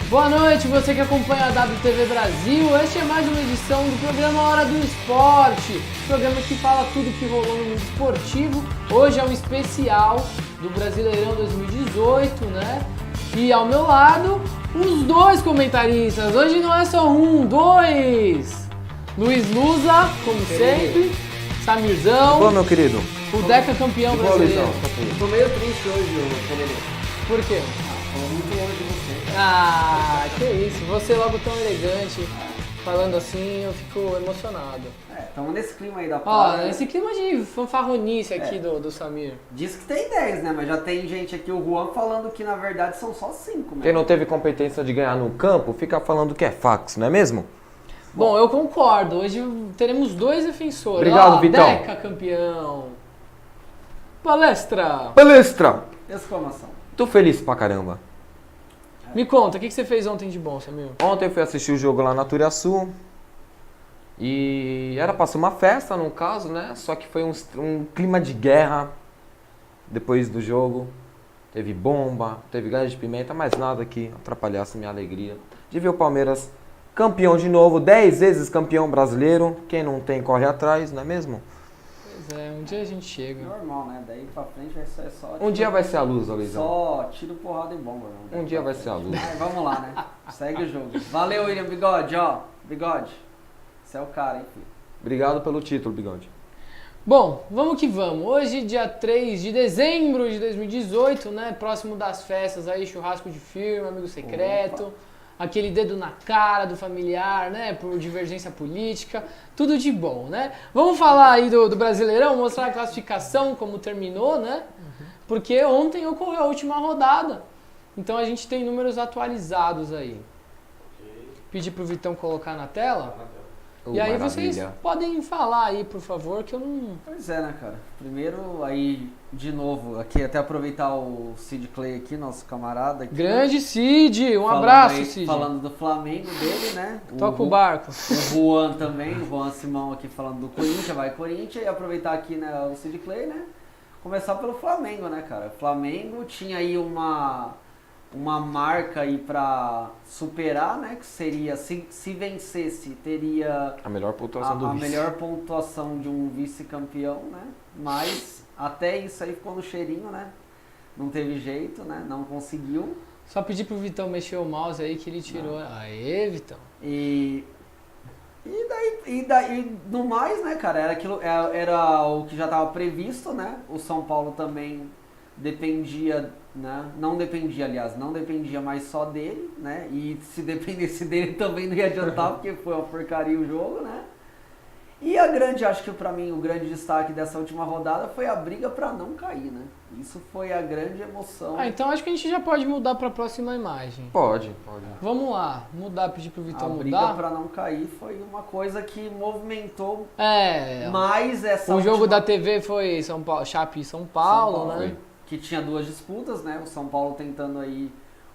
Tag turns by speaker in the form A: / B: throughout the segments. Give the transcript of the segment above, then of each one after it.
A: Boa noite, você que acompanha a WTV Brasil. Este é mais uma edição do programa Hora do Esporte, programa que fala tudo que rolou no mundo esportivo. Hoje é um especial do Brasileirão 2018, né? E ao meu lado, os dois comentaristas. Hoje não é só um, dois. Luiz Lusa, como sempre. Samirzão.
B: Boa, meu querido.
A: O Deca campeão brasileiro.
C: Tô meio triste hoje, Pereira.
A: Por quê?
C: Tô muito longe de você.
A: Ah, que isso. Você logo tão elegante, falando assim, eu fico emocionado.
C: Tamo nesse clima aí da
A: Ó,
C: praia.
A: esse clima de fanfarronice aqui do Samir.
C: Diz que tem 10, né? Mas já tem gente aqui, o Juan, falando que na verdade são só 5, né?
B: Quem não teve competência de ganhar no campo, fica falando que é fax, não é mesmo?
A: Bom, eu concordo. Hoje teremos dois defensores.
B: Obrigado,
A: Ó,
B: Vitão.
A: Deca campeão. Palestra.
B: Palestra!
C: Exclamação.
B: Tô feliz pra caramba.
A: Me conta, o que você fez ontem de bom, Samir?
B: Ontem eu fui assistir o jogo lá na Turiaçu. E era pra ser uma festa, no caso, né? Só que foi um clima de guerra depois do jogo. Teve bomba, teve gás de pimenta, mas nada que atrapalhasse minha alegria de ver o Palmeiras campeão de novo, 10 vezes campeão brasileiro. Quem não tem, corre atrás, não é mesmo?
A: Pois é, um dia a gente chega.
C: Normal, né? Daí pra frente vai ser só...
B: Um dia vai ser a luz, Luizão.
C: Só tiro, porrada e bomba. Né?
B: Um dia vai ser a luz.
C: Vamos lá, né? Segue o jogo. Valeu, William Bigode, ó. Bigode. Você é o cara, hein, filho?
B: Obrigado pelo título, Bigode.
A: Bom, vamos que vamos. Hoje, dia 3 de dezembro de 2018, né? Próximo das festas aí, churrasco de firma, amigo secreto, aquele dedo na cara do familiar, né? Por divergência política, tudo de bom, né? Vamos falar aí do Brasileirão, mostrar a classificação, como terminou, né? Porque ontem ocorreu a última rodada. Então a gente tem números atualizados aí. Pedir pro Vitão colocar na tela. E aí vocês podem falar aí, por favor, que eu não...
C: Pois é, né, cara? Primeiro, aí, de novo, aqui até aproveitar o Sid Clay aqui, nosso camarada aqui.
A: Grande Cid, um
C: Falando
A: abraço,
C: aí,
A: Cid.
C: Falando do Flamengo dele, né?
A: Toca o barco.
C: O Juan também, o Juan Simão aqui falando do Corinthians, vai Corinthians. E aproveitar aqui, né, o Sid Clay, né? Começar pelo Flamengo, né, cara? O Flamengo tinha aí uma marca aí pra superar, né? Que seria, se vencesse, teria
B: A melhor pontuação do
C: a
B: vice.
C: melhor pontuação de um vice-campeão, né? Mas até isso aí ficou no cheirinho, né? Não teve jeito, né? Não conseguiu.
A: Só pedir pro Vitão mexer o mouse aí que ele tirou. Aê, Vitão.
C: E daí, no mais, né, cara, era o que já estava previsto, né? O São Paulo também dependia, né? Não dependia mais só dele, né? E se dependesse dele também não ia adiantar, porque foi uma porcaria o jogo, né? E acho que pra mim o grande destaque dessa última rodada foi a briga pra não cair, né? Isso foi a grande emoção.
A: Então acho que a gente já pode mudar pra próxima imagem.
B: Pode.
A: Vamos lá, pedir pro Vitão
C: A briga
A: mudar.
C: pra não cair foi uma coisa que movimentou
A: É,
C: mais essa
A: o jogo
C: última...
A: da TV foi São Paulo, Chape e São Paulo, né?
B: Foi.
C: Que tinha duas disputas, né? O São Paulo tentando aí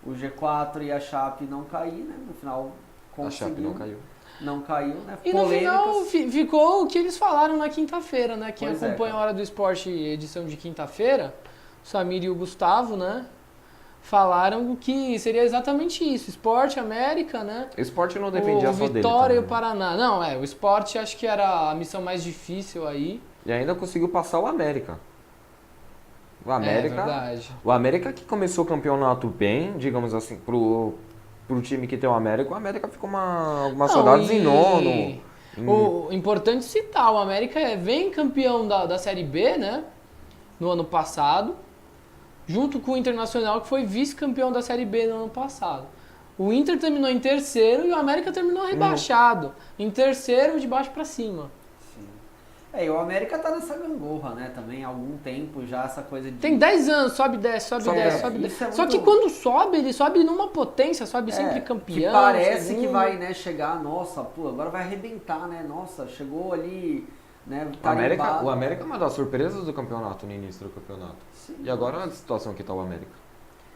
C: o G4 e a Chape não cair, né? No final conseguiu.
B: A Chape não caiu.
C: Não caiu, né?
A: E no final ficou o que eles falaram na quinta-feira, né? Quem
C: Pois é,
A: acompanha a
C: cara.
A: Hora do Esporte, edição de quinta-feira, o Samir e o Gustavo, né? Falaram que seria exatamente isso. Esporte, América, né?
B: O esporte não dependia
A: O
B: só dele.
A: Vitória e o
B: também.
A: Paraná. Não, o esporte acho que era a missão mais difícil aí.
B: E ainda conseguiu passar o América. O
A: É
B: América.
A: verdade.
B: O América que começou o campeonato bem, digamos assim, pro time que tem o América ficou algumas
A: Não,
B: rodadas
A: e
B: em nono.
A: O importante citar, o América vem campeão da Série B, né? No ano passado. Junto com o Internacional, que foi vice-campeão da Série B no ano passado. O Inter terminou em terceiro e o América terminou rebaixado. Em terceiro, de baixo pra cima.
C: Sim. E o América tá nessa gangorra, né? Também há algum tempo já, essa coisa de...
A: Tem 10 anos, sobe 10, sobe 10, sobe 10.
C: isso é
A: Só
C: muito-
A: que quando sobe, ele sobe numa potência, sobe sempre campeão.
C: Que parece
A: segundo.
C: que vai, né, chegar, nossa, pô, agora vai arrebentar, né? Nossa, chegou ali, né?
B: O América
C: tarimbado.
B: é uma das surpresas do campeonato no início do campeonato.
C: Sim.
B: E agora olha a situação que tá o América.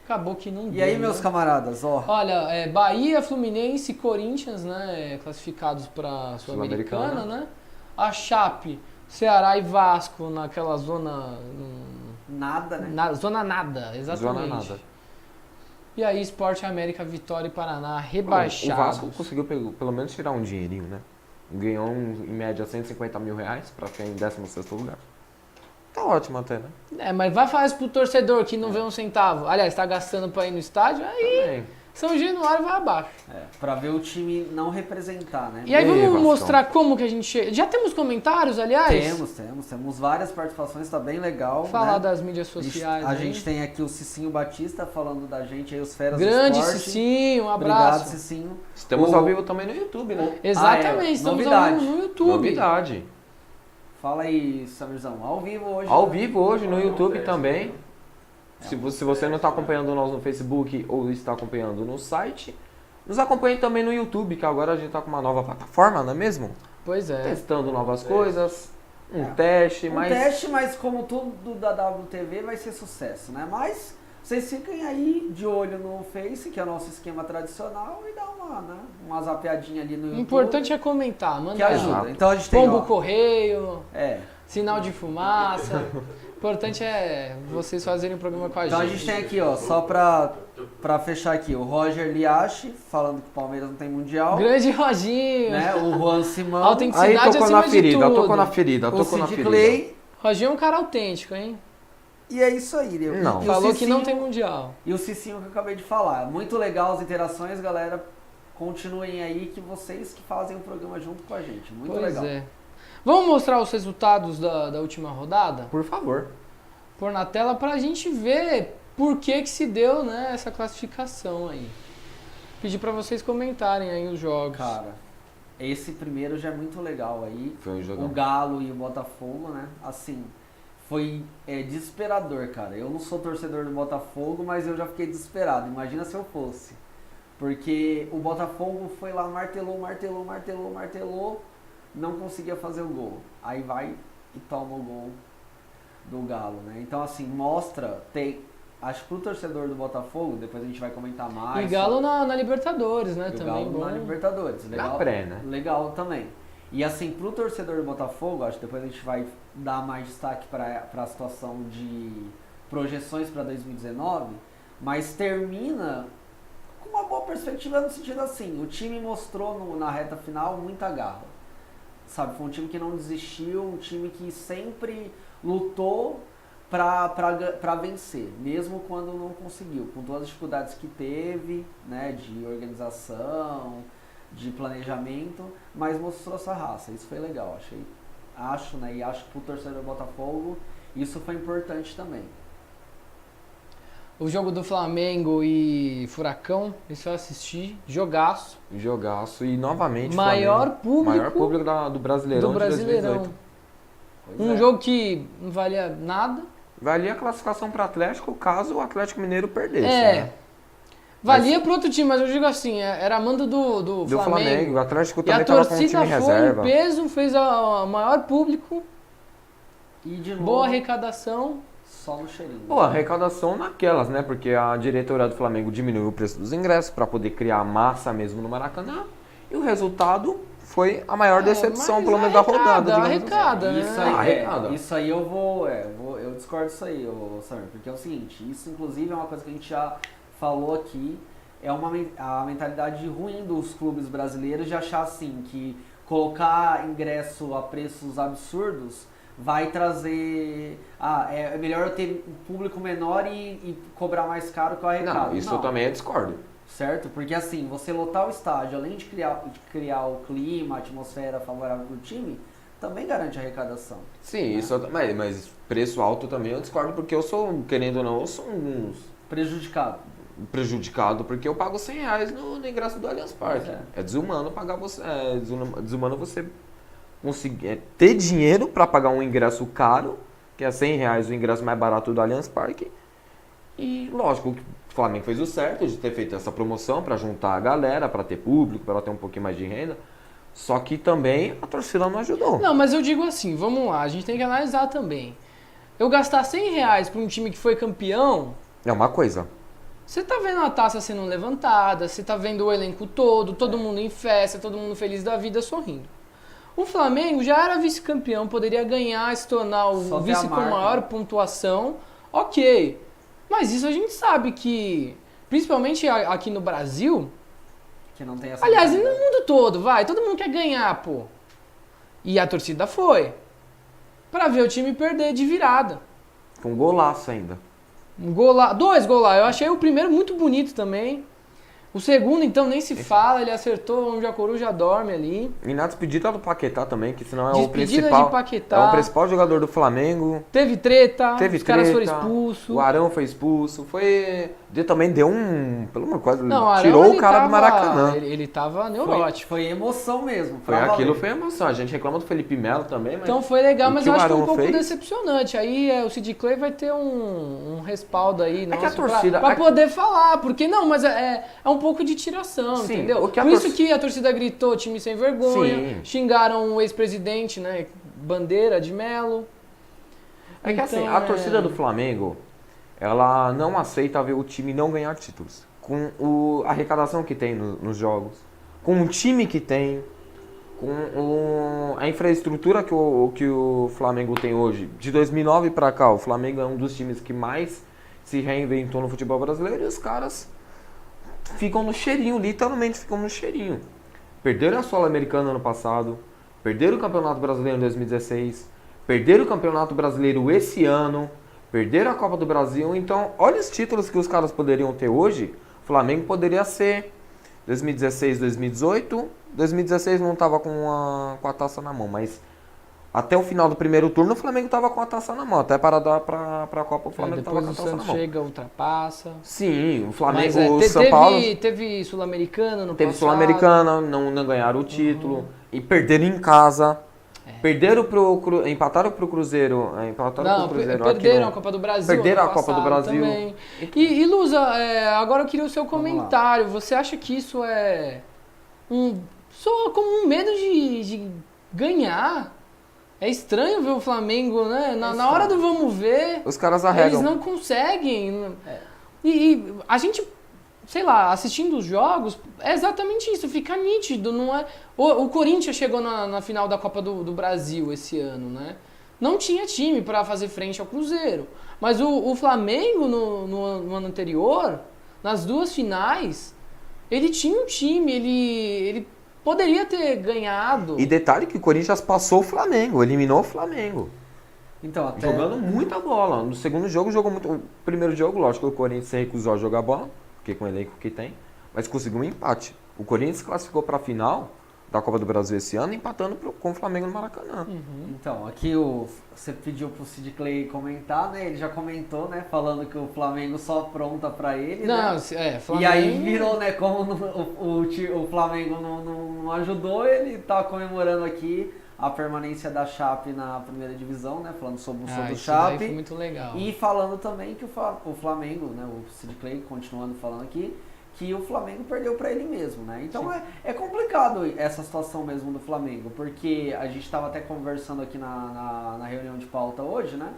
A: Acabou que não deu.
C: E aí, meus
A: né?
C: camaradas, ó.
A: Olha, Bahia, Fluminense e Corinthians, né, classificados para Sul-Americana,
B: Sul-Americana.
A: né? A Chape, Ceará e Vasco naquela zona...
C: Nada, né?
A: Zona nada, exatamente.
B: Zona nada.
A: E aí, Sport América, Vitória e Paraná
B: O
A: rebaixados.
B: Vasco conseguiu pelo menos tirar um dinheirinho, né? Ganhou em média R$150 mil pra ficar em 16º lugar. Tá ótimo até, né?
A: Mas vai falar isso pro torcedor que não vê um centavo. Aliás, tá gastando pra ir no estádio, aí
B: Também.
A: São Januário vai abaixo.
C: Pra ver o time não representar, né?
A: E aí
B: E aí,
A: vamos
B: Vascão?
A: mostrar como que a gente chega. Já temos comentários, aliás?
C: Temos várias participações, tá bem legal.
A: Falar
C: né?
A: das mídias sociais.
C: A
A: aí.
C: gente tem aqui o Cicinho Batista falando da gente aí, os Feras
A: Grande
C: do Esporte.
A: Cicinho, um
C: Obrigado,
A: abraço.
C: Cicinho.
B: Estamos
C: O-
B: ao vivo também no YouTube, né?
A: Exatamente, estamos ao vivo no YouTube.
B: Novidade.
C: Fala aí, Samirzão, ao vivo hoje.
B: Ao vivo hoje no YouTube também. Se você não está acompanhando nós no Facebook ou está acompanhando no site, nos acompanhe também no YouTube, que agora a gente está com uma nova plataforma, não é mesmo?
A: Pois é.
B: Testando novas coisas, teste,
C: Um teste, mas como tudo da WTV vai ser sucesso, né? Mas vocês fiquem aí de olho no Face, que é o nosso esquema tradicional, e dá uma zapeadinha ali no
A: O
C: YouTube.
A: importante é comentar, manda
C: que ajuda.
B: Exato.
C: Então a gente tem,
A: Pombo
C: ó,
A: correio,
C: sinal
A: sinal de fumaça. O importante é vocês fazerem o programa com a
C: Então a
A: gente.
C: gente tem aqui, ó, só pra fechar aqui, o Roger Liachi, falando que o Palmeiras não tem Mundial.
A: Grande Roginho.
C: Né? O Juan Simão.
A: Autenticidade
B: Aí tocou
A: acima
B: na
A: de
B: ferida,
A: tudo.
B: tocou na ferida,
C: o
B: tocou na
C: Sid
B: ferida.
C: Clay.
A: Roginho é um cara autêntico, hein?
C: E é isso aí, né?
B: Não.
C: E o
A: Falou que
C: Cicinho-
A: não tem mundial.
C: E o Cicinho que eu acabei de falar. Muito legal as interações, galera. Continuem aí, que vocês que fazem o programa junto com a gente. Muito
A: Pois
C: legal.
A: é. Vamos mostrar os resultados da última rodada?
B: Por favor.
A: Pôr na tela pra gente ver por que se deu, né, essa classificação aí. Pedir pra vocês comentarem aí os jogos.
C: Cara, esse primeiro já é muito legal aí.
B: Foi um
C: O
B: jogão.
C: Galo e o Botafogo, né? Assim, foi desesperador, cara. Eu não sou torcedor do Botafogo, mas eu já fiquei desesperado. Imagina se eu fosse. Porque o Botafogo foi lá, martelou, não conseguia fazer o gol. Aí vai e toma o gol do Galo, né? Então, assim, mostra, acho que pro torcedor do Botafogo, depois a gente vai comentar mais.
A: E Galo na Libertadores, né?
C: E o
A: Também
C: Galo
A: bom.
C: na Libertadores. Legal,
B: Na pré, né?
C: Legal também. E assim, pro torcedor do Botafogo, acho que depois a gente vai dar mais destaque para a situação de projeções para 2019, mas termina com uma boa perspectiva no sentido assim, o time mostrou na reta final muita garra. Sabe, foi um time que não desistiu, um time que sempre lutou para vencer, mesmo quando não conseguiu, com todas as dificuldades que teve, né, de organização, de planejamento, mas mostrou essa raça. Isso foi legal, acho que pro torcedor do Botafogo isso foi importante também.
A: O jogo do Flamengo e Furacão, isso eu assisti, jogaço.
B: Jogaço. E novamente,
A: Maior público
B: do Brasileirão
A: do Brasileirão.
B: de 2018.
C: Pois
A: Jogo que não valia nada.
B: Valia a classificação para Atlético caso o Atlético Mineiro perdesse.
A: É.
B: Né?
A: Valia pro outro time, mas eu digo assim, era a manda do
B: Do Flamengo. O Atlético
A: E a
B: também estava com um
A: torcida
B: time
A: foi
B: reserva.
A: em peso, fez a maior público,
C: E de novo,
A: boa arrecadação.
C: só no cheirinho.
B: Pô, arrecadação naquelas, né? Porque a diretoria do Flamengo diminuiu o preço dos ingressos para poder criar massa mesmo no Maracanã. E o resultado foi a maior decepção,
A: mas
B: pelo menos da rodada. digamos assim.
A: Arrecada, né?
C: Isso aí eu discordo disso aí, Samir, porque é o seguinte, isso inclusive é uma coisa que a gente já falou aqui, é a mentalidade ruim dos clubes brasileiros de achar assim, que colocar ingresso a preços absurdos vai trazer, é melhor eu ter um público menor e cobrar mais caro que o arrecado.
B: Não, isso eu também discordo.
C: Certo? Porque assim, você lotar o estádio, além de criar o clima, a atmosfera favorável pro time, também garante arrecadação.
B: Sim, isso mas preço alto também eu discordo, porque eu sou, querendo ou não, eu sou um prejudicado, porque eu pago R$100 no ingresso do Allianz Parque. É desumano pagar você, desumano você conseguir ter dinheiro para pagar um ingresso caro, que é R$100 o ingresso mais barato do Allianz Parque. E lógico, o Flamengo fez o certo de ter feito essa promoção para juntar a galera, para ter público, para ela ter um pouquinho mais de renda. Só que também a torcida não ajudou.
A: Não, mas eu digo assim, vamos lá, a gente tem que analisar também. Eu gastar R$100 para um time que foi campeão,
B: É uma coisa.
A: você tá vendo a taça sendo levantada, você tá vendo o elenco todo mundo em festa, todo mundo feliz da vida, sorrindo. O Flamengo já era vice-campeão, poderia ganhar, se tornar
C: Só
A: o
C: ter a
A: vice com
C: marca.
A: maior pontuação, ok. Mas isso a gente sabe que principalmente aqui no Brasil,
C: Que não tem essa
A: aliás, e no
C: mentalidade.
A: mundo todo, todo mundo quer ganhar, pô. E a torcida foi. Pra ver o time perder de virada.
B: Com golaço ainda.
A: Dois gols lá. Eu achei o primeiro muito bonito também. O segundo, então, nem se fala. Ele acertou onde a coruja dorme ali.
B: E na despedida do Paquetá também, que senão é o
A: Despedida
B: principal.
A: de Paquetá.
B: É o principal jogador do Flamengo.
A: Teve treta.
B: Teve
A: os caras foram
B: treta,
A: expulsos.
B: O Arão foi expulso. Também deu
A: Não, o Arão,
B: tirou
A: ele
B: o cara
A: tava,
B: do Maracanã.
A: Ele tava neurótico.
C: Foi emoção mesmo.
B: Foi emoção. A gente reclama do Felipe Melo também, mas
A: Então foi legal,
B: o
A: mas
B: que
A: eu
B: o
A: acho que é um
B: Arão
A: pouco
B: fez?
A: decepcionante. Aí o Sid Clay vai ter um respaldo aí,
B: É que a
A: nosso,
B: torcida-
A: pra poder falar. Porque não, mas é um pouco de tiração,
B: Sim,
A: entendeu?
B: o que a
A: Por isso
B: torcida-
A: que a torcida gritou time sem vergonha,
B: Sim.
A: xingaram o ex-presidente, né? Bandeira de Melo.
B: É que assim,
A: Então,
B: a torcida do Flamengo, ela não aceita ver o time não ganhar títulos. Com a arrecadação que tem nos jogos, com o time que tem, com a infraestrutura que o Flamengo tem hoje. De 2009 pra cá, o Flamengo é um dos times que mais se reinventou no futebol brasileiro e os caras ficam no cheirinho, literalmente ficam no cheirinho. Perderam a Sul-Americana ano passado, perderam o Campeonato Brasileiro em 2016, perderam o Campeonato Brasileiro esse ano, perderam a Copa do Brasil. Então, olha os títulos que os caras poderiam ter hoje. O Flamengo poderia ser 2016, 2018. 2016 não estava com a taça na mão, mas até o final do primeiro turno o Flamengo estava com a taça na mão. Até para dar para a Copa o Flamengo estava
A: Depois
B: com a
A: o
B: taça na
A: Santos
B: mão.
A: chega, ultrapassa.
B: Sim, o
A: Mas,
B: Flamengo, o São Paulo
A: teve Sul-Americana no
B: teve
A: passado.
B: Sul-Americana, não ganharam o título e perderam em casa. Perderam empataram pro Cruzeiro,
A: Não, perderam a Copa do Brasil.
B: Perderam
A: ano
B: a Copa do
A: passado
B: Brasil.
A: Também. E Lusa, agora eu queria o seu comentário. Você acha que isso é só como um medo de ganhar? É estranho ver o Flamengo, né? Na hora do vamos ver,
B: Os caras arregam.
A: eles não conseguem. E a gente, sei lá, assistindo os jogos, é exatamente isso, fica nítido, não é? O Corinthians chegou na final da Copa do Brasil esse ano, né? Não tinha time para fazer frente ao Cruzeiro. Mas o Flamengo, no ano anterior, nas duas finais, ele tinha um time, ele poderia ter ganhado.
B: E detalhe que o Corinthians passou o Flamengo, eliminou o Flamengo.
C: Então, até...
B: Jogando muita bola. No segundo jogo jogou muito. O primeiro jogo, lógico, o Corinthians se recusou a jogar bola, porque com o elenco que tem, mas conseguiu um empate. O Corinthians classificou para a final da Copa do Brasil esse ano, empatando com o Flamengo no Maracanã.
C: Então, aqui você pediu pro Sid Clay comentar, né? Ele já comentou, né? Falando que o Flamengo só apronta pra ele,
A: Não,
C: né?
A: Flamengo...
C: E aí virou, né? Como o Flamengo não ajudou, ele tá comemorando aqui a permanência da Chape na primeira divisão, né? Falando sobre o
A: isso daí
C: Chape.
A: foi muito legal.
C: E falando também que o Flamengo, né? O Sid Clay, continuando falando aqui, que o Flamengo perdeu para ele mesmo, né? Então é complicado essa situação mesmo do Flamengo, porque a gente estava até conversando aqui na reunião de pauta hoje, né?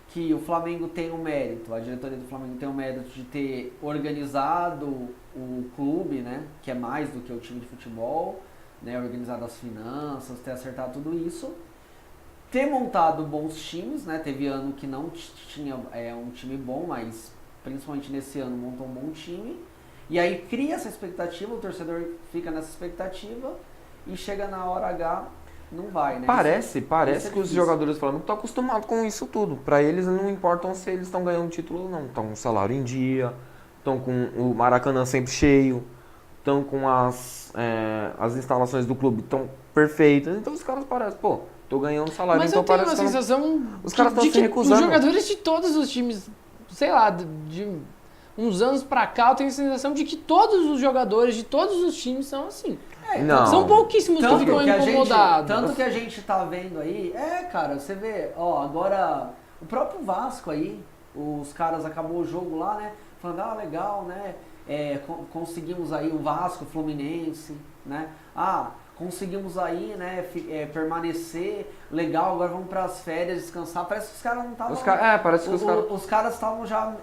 C: Que o Flamengo tem um mérito, a diretoria do Flamengo tem um mérito de ter organizado o clube, né? Que é mais do que o time de futebol, né? Organizado as finanças, ter acertado tudo isso. Ter montado bons times, né? Teve ano que não tinha um time bom, mas principalmente nesse ano montou um bom time. E aí cria essa expectativa, o torcedor fica nessa expectativa e chega na hora H, não vai, né?
B: Parece
C: isso
B: que os jogadores do Flamengo estão acostumados com isso tudo. Para eles não importam se eles estão ganhando título ou não. Estão com o salário em dia, estão com o Maracanã sempre cheio, estão com as instalações do clube tão perfeitas. Então os caras parecem, pô, tô ganhando salário.
A: Mas
B: então
A: eu tenho
B: parece
A: uma
B: que
A: sensação
B: os caras estão
A: de
B: se
A: que
B: recusando.
A: os jogadores de todos os times, sei lá, de uns anos pra cá, eu tenho a sensação de que todos os jogadores de todos os times são assim.
B: Não.
A: São pouquíssimos que ficam incomodados.
C: Tanto que a gente tá vendo aí, cara, você vê, agora o próprio Vasco aí, os caras acabou o jogo lá, né? Falando, legal, né? Conseguimos aí o Vasco, Fluminense, né? Conseguimos aí, né, permanecer, legal, agora vamos para as férias, descansar. Parece que os caras não estavam...
B: parece que
C: os caras estavam já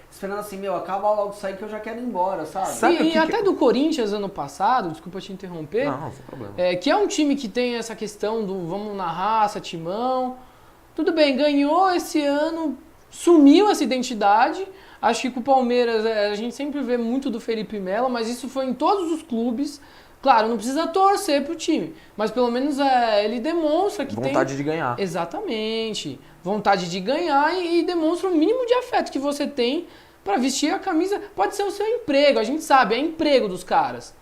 C: esperando assim, acaba logo isso aí que eu já quero ir embora, sabe?
A: E até do Corinthians ano passado, desculpa te interromper,
B: Não, sem problema.
A: que é um time que tem essa questão do vamos na raça, timão. Tudo bem, ganhou esse ano, sumiu essa identidade. Acho que com o Palmeiras a gente sempre vê muito do Felipe Melo, mas isso foi em todos os clubes. Claro, não precisa torcer pro time, mas pelo menos ele demonstra que
B: Vontade de ganhar.
A: Exatamente. Vontade de ganhar e demonstra o mínimo de afeto que você tem pra vestir a camisa. Pode ser o seu emprego, a gente sabe, é emprego dos caras.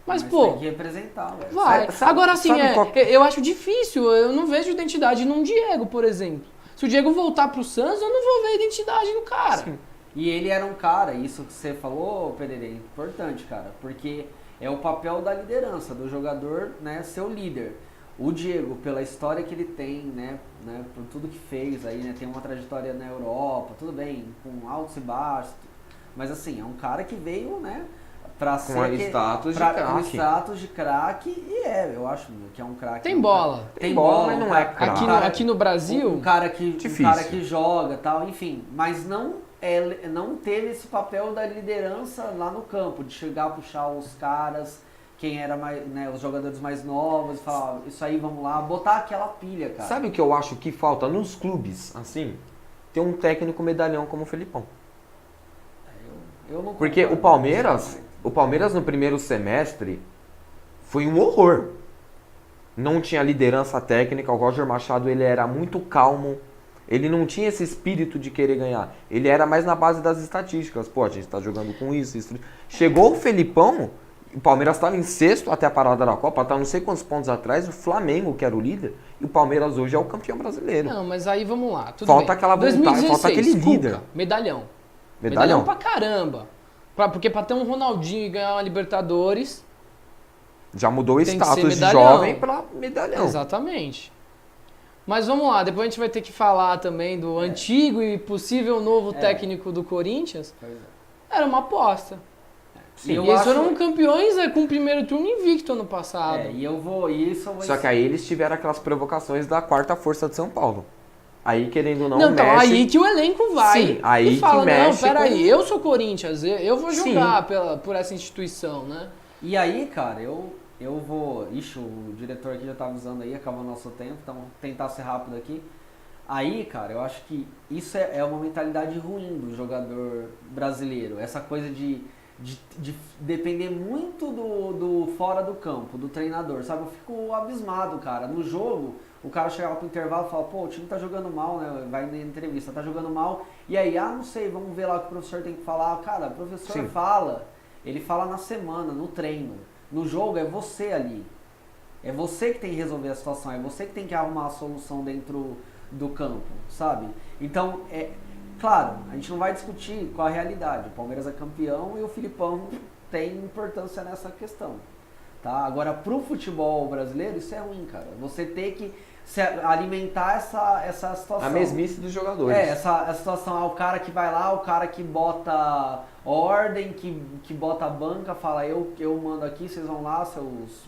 A: Mas pô,
C: tem que representar, velho.
A: vai. Agora assim,
B: sabe
A: eu acho difícil, eu não vejo identidade num Diego, por exemplo. Se o Diego voltar pro Santos, eu não vou ver a identidade do cara.
B: Sim.
C: E ele era um cara, isso que você falou, Pereira, é importante, cara, porque é o papel da liderança, do jogador, né, ser o líder. O Diego, pela história que ele tem, né, por tudo que fez aí, né, tem uma trajetória na Europa, tudo bem, com altos e baixos, mas assim, é um cara que veio, né, pra ser...
B: Com
C: status de craque, e eu acho que é um craque.
A: Tem bola.
C: Tem bola,
B: mas não é craque.
A: Aqui no Brasil...
C: Um cara que
B: difícil.
C: joga, tal, enfim, mas não teve esse papel da liderança lá no campo, de chegar a puxar os caras, quem era mais, né, os jogadores mais novos, falar, isso aí, vamos lá, botar aquela pilha, cara.
B: Sabe o que eu acho que falta nos clubes, assim? Ter um técnico medalhão como o Felipão.
C: Eu não
B: Porque o Palmeiras no primeiro semestre foi um horror. Não tinha liderança técnica, o Roger Machado ele era muito calmo. Ele não tinha esse espírito de querer ganhar. Ele era mais na base das estatísticas. Pô, a gente tá jogando com isso. Chegou o Felipão, o Palmeiras estava em sexto até a parada da Copa, tá não sei quantos pontos atrás, o Flamengo, que era o líder, e o Palmeiras hoje é o campeão brasileiro.
A: Não, mas aí vamos lá.
B: Falta aquela vontade,
A: 2016,
B: falta aquele líder.
A: Cuca, medalhão pra caramba. Porque pra ter um Ronaldinho e ganhar uma Libertadores...
B: Já mudou o
A: tem que ser
B: status de
A: medalhão.
B: jovem pra medalhão.
A: Exatamente. Mas vamos lá, depois a gente vai ter que falar também do antigo e possível novo técnico do Corinthians. Era uma aposta.
C: Sim,
A: E eles foram campeões com o primeiro turno invicto ano passado.
B: Só que aí eles tiveram aquelas provocações da quarta força de São Paulo. Aí, querendo ou não,
A: Não, então
B: mexe...
A: aí que o elenco vai.
B: Sim, aí
A: e fala,
B: que mexe
A: não, peraí,
B: com-
A: eu sou Corinthians, eu vou jogar por essa instituição, né?
C: E aí, cara, eu vou... Ixi, o diretor aqui já tá avisando aí, acabou o nosso tempo, então vou tentar ser rápido aqui. Aí, cara, eu acho que isso é uma mentalidade ruim do jogador brasileiro. Essa coisa de depender muito do fora do campo, do treinador, sabe? Eu fico abismado, cara. No jogo, o cara chegava pro intervalo e fala, pô, o time tá jogando mal, né? Vai na entrevista, tá jogando mal. E aí, não sei, vamos ver lá o que o professor tem que falar. Cara, o professor
B: Sim.
C: fala, ele fala na semana, no treino. No jogo é você ali. É você que tem que resolver a situação, é você que tem que arrumar a solução dentro do campo, sabe? Então, claro, a gente não vai discutir com a realidade. O Palmeiras é campeão e o Filipão tem importância nessa questão. Tá? Agora, pro futebol brasileiro, isso é ruim, cara. Você ter que alimentar essa situação.
B: A mesmice dos jogadores.
C: Essa situação. O cara que vai lá, o cara que bota ordem, que bota a banca, fala, eu mando aqui, vocês vão lá, seus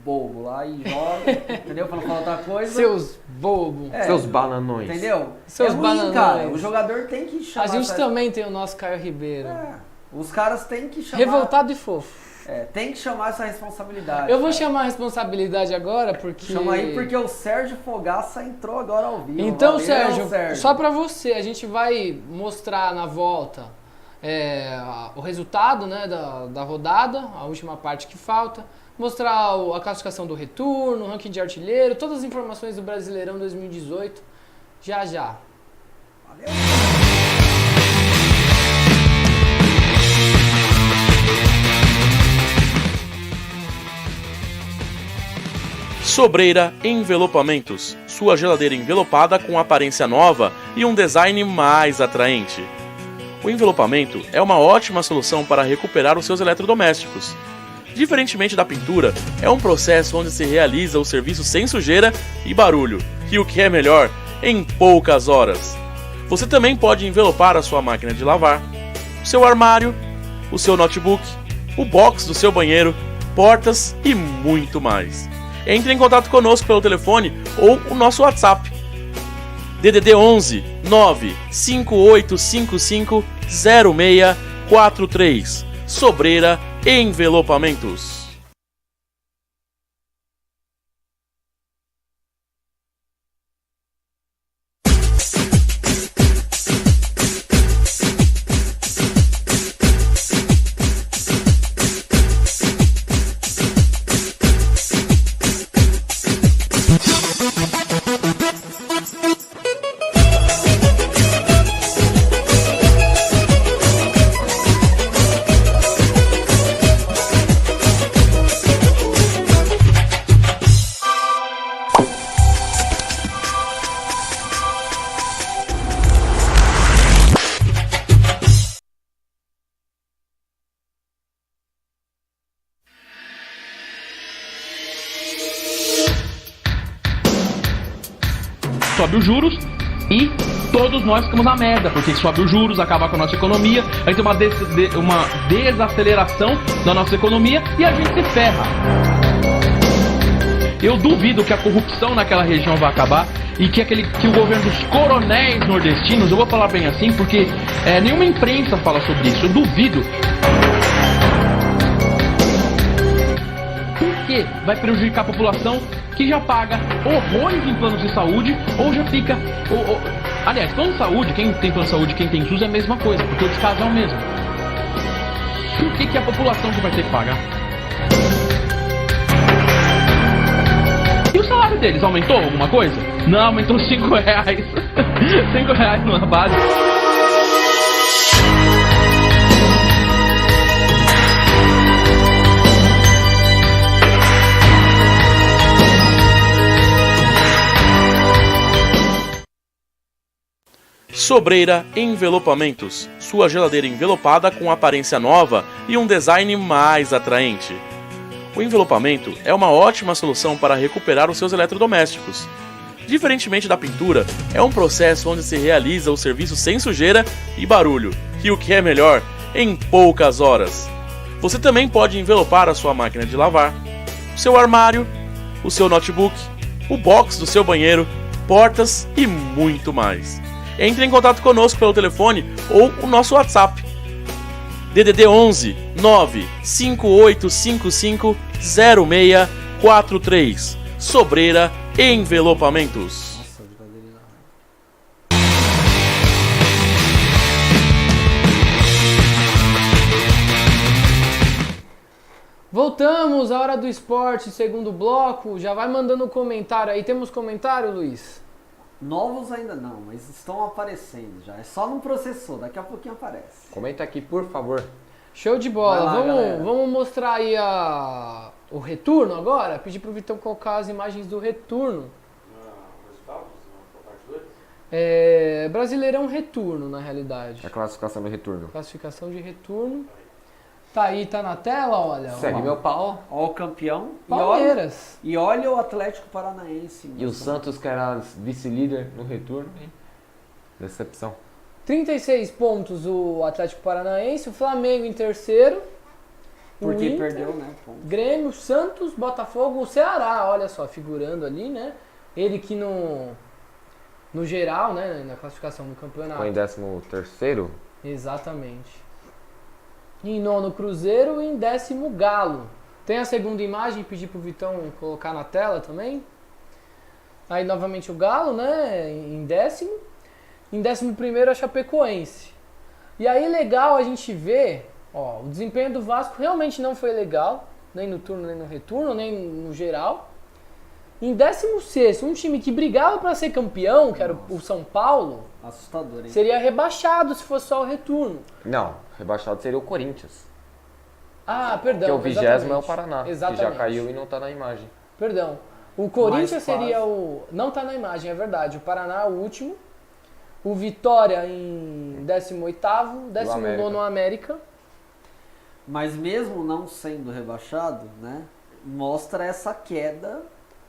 C: bobo lá e joga, entendeu? Pra não falar outra coisa.
A: Seus bobo.
B: Seus bananões.
C: Entendeu?
A: Seus
C: ruim,
A: bananões.
C: cara. O jogador tem que chamar...
A: A gente também tem o nosso Caio Ribeiro.
C: Os caras têm que chamar...
A: Revoltado e fofo.
C: Tem que chamar essa responsabilidade.
A: Eu vou chamar a responsabilidade agora porque...
C: Chama aí porque o Sérgio Fogaça entrou agora ao vivo.
A: Então,
C: Valeu,
A: Sérgio, só pra você, a gente vai mostrar na volta o resultado, né, da rodada, a última parte que falta, mostrar a classificação do retorno, o ranking de artilheiro, todas as informações do Brasileirão 2018, já.
C: Valeu.
D: Sobreira Envelopamentos, sua geladeira envelopada com aparência nova e um design mais atraente. O envelopamento é uma ótima solução para recuperar os seus eletrodomésticos. Diferentemente da pintura, é um processo onde se realiza o serviço sem sujeira e barulho, e o que é melhor, em poucas horas. Você também pode envelopar a sua máquina de lavar, o seu armário, o seu notebook, o box do seu banheiro, portas e muito mais. Entre em contato conosco pelo telefone ou o nosso WhatsApp. DDD 11 95855 0643. Sobreira Envelopamentos.
E: sobe os juros e todos nós ficamos na merda, porque sobe os juros, acaba com a nossa economia, aí tem uma desaceleração da nossa economia e a gente se ferra. Eu duvido que a corrupção naquela região vai acabar e que o governo dos coronéis nordestinos, eu vou falar bem assim, porque nenhuma imprensa fala sobre isso, eu duvido. Porque vai prejudicar a população que já paga horrores em planos de saúde ou já fica... Aliás, plano de saúde, quem tem plano de saúde e quem tem SUS é a mesma coisa, porque o descaso é o mesmo. Por que a população que vai ter que pagar? E o salário deles aumentou alguma coisa? Não, aumentou 5 reais. 5 reais numa base.
D: Sobreira Envelopamentos, sua geladeira envelopada com aparência nova e um design mais atraente. O envelopamento é uma ótima solução para recuperar os seus eletrodomésticos. Diferentemente da pintura, é um processo onde se realiza o serviço sem sujeira e barulho, e o que é melhor, em poucas horas. Você também pode envelopar a sua máquina de lavar, o seu armário, o seu notebook, o box do seu banheiro, portas e muito mais. Entre em contato conosco pelo telefone ou o nosso WhatsApp. DDD 11 95855 0643. Sobreira Envelopamentos.
A: Voltamos à hora do esporte, segundo bloco. Já vai mandando comentário aí. Temos comentário, Luiz?
C: Novos ainda não, mas estão aparecendo já. É só não processou, daqui a pouquinho aparece.
B: Comenta aqui, por favor.
A: Show de bola.
C: Vai lá,
A: Vamos mostrar aí o retorno agora? Pedir pro Vitão colocar as imagens do retorno. Brasileirão retorno, na realidade.
B: A classificação do retorno.
A: Classificação de retorno. Tá aí, tá na tela, olha.
B: Segue meu pau.
C: Ó o campeão.
A: Palmeiras.
C: E olha o Atlético Paranaense.
B: E o Santos, que era vice-líder no retorno, hein? Decepção.
A: 36 pontos o Atlético Paranaense, o Flamengo em terceiro.
C: Porque
A: o Inter,
C: perdeu, né? Ponto.
A: Grêmio, Santos, Botafogo, o Ceará, olha só, figurando ali, né? Ele que no geral, né, na classificação do campeonato.
B: Foi em 13º?
A: Exatamente. Em nono, Cruzeiro, e em décimo, Galo. Tem a segunda imagem, pedir pro Vitão colocar na tela também. Aí novamente o Galo, né, em décimo. Em 11º, a Chapecoense. E aí legal a gente ver, ó, o desempenho do Vasco realmente não foi legal, nem no turno, nem no retorno, nem no geral. Em 16º, um time que brigava para ser campeão, que era o São Paulo,
C: assustador, hein?
A: seria rebaixado se fosse só o retorno.
B: Não, rebaixado seria o Corinthians.
A: Ah, perdão.
B: Porque o 20º é o Paraná,
A: exatamente.
B: que já caiu e não tá na imagem.
A: Perdão. O Corinthians
C: Mais
A: seria
C: fácil.
A: o... Não tá na imagem, é verdade. O Paraná é o último. O Vitória em 18º. 19º, América.
C: Mas mesmo não sendo rebaixado, né? Mostra essa queda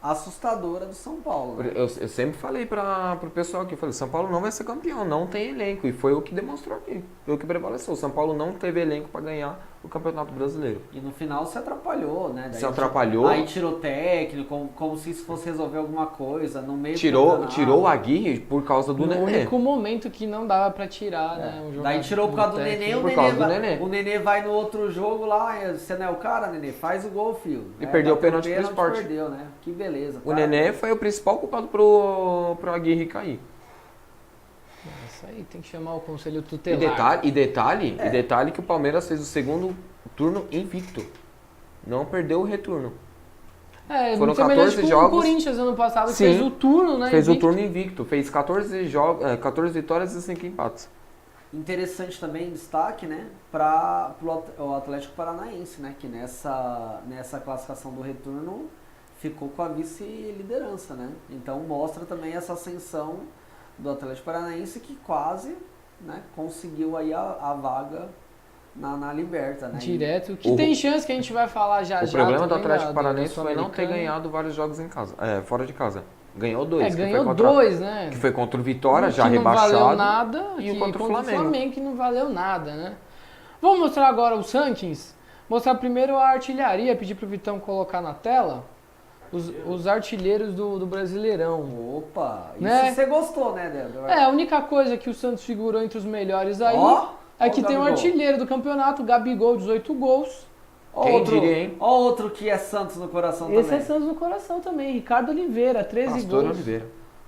C: assustadora do São Paulo. Né?
B: Eu sempre falei pro pessoal aqui, eu falei, São Paulo não vai ser campeão, não tem elenco. E foi o que demonstrou aqui, foi o que prevaleceu. O São Paulo não teve elenco para ganhar o Campeonato Brasileiro.
C: E no final se atrapalhou, né? Daí
B: Se atrapalhou.
C: Aí tirou técnico, como se isso fosse resolver alguma coisa no meio do
B: Tirou
C: campeonato.
B: o Aguirre por causa do
A: No
B: Nenê.
A: único momento que não dava pra tirar, né? O jogador,
C: Daí tirou por causa do Nenê,
B: Por causa do Nenê.
C: O Nenê vai no outro jogo lá, você não é o cara, Nenê? Faz o gol, filho.
B: E perdeu o
C: bateu
B: pênalti pro Sport.
C: Perdeu, né? Que beleza.
B: O Nenê foi o principal culpado pro Aguirre cair.
A: Isso aí, tem que chamar o conselho tutelar.
B: E detalhe que o Palmeiras fez o segundo turno invicto. Não perdeu o retorno. Foram
A: muito semelhante
B: 14
A: com
B: jogos.
A: o Corinthians ano passado, que
B: Sim,
A: fez o turno, né?
B: Fez o
A: invicto.
B: turno invicto. Fez 14 vitórias e 5 empates.
C: Interessante também, destaque, né, para o Atlético Paranaense, né, que nessa classificação do retorno ficou com a vice-liderança, né? Então mostra também essa ascensão do Atlético Paranaense que quase, né, conseguiu aí a vaga na Liberta, né?
A: Direto, que tem chance que a gente vai falar já
B: O
A: já.
B: problema do
A: também
B: Atlético
A: da
B: Paranaense foi não ter
A: Sul-Americana.
B: ganhado vários jogos em casa, fora de casa. Ganhou 2.
A: Ganhou 2, né?
B: Que foi contra o Vitória,
A: Que
B: já
A: não
B: rebaixado.
A: valeu nada.
B: E
A: que
B: contra o Flamengo.
A: Que não valeu nada, né? Vamos mostrar agora os rankings. Mostrar primeiro a artilharia, pedir pro Vitão colocar na tela os artilheiros do Brasileirão.
C: Opa, isso
A: Né?
C: você gostou, né, Débora?
A: A única coisa que o Santos figurou entre os melhores aí
C: Ó,
A: é
C: ó
A: que
C: o
A: tem um
C: Gabigol.
A: artilheiro do campeonato, Gabigol, 18 gols.
C: Ó
B: Quem
C: outro,
B: diria, hein?
C: ó outro que é Santos no coração
A: Esse
C: também.
A: é Santos no coração também, Ricardo Oliveira, 13
B: Pastor
A: gols
B: Oliveira.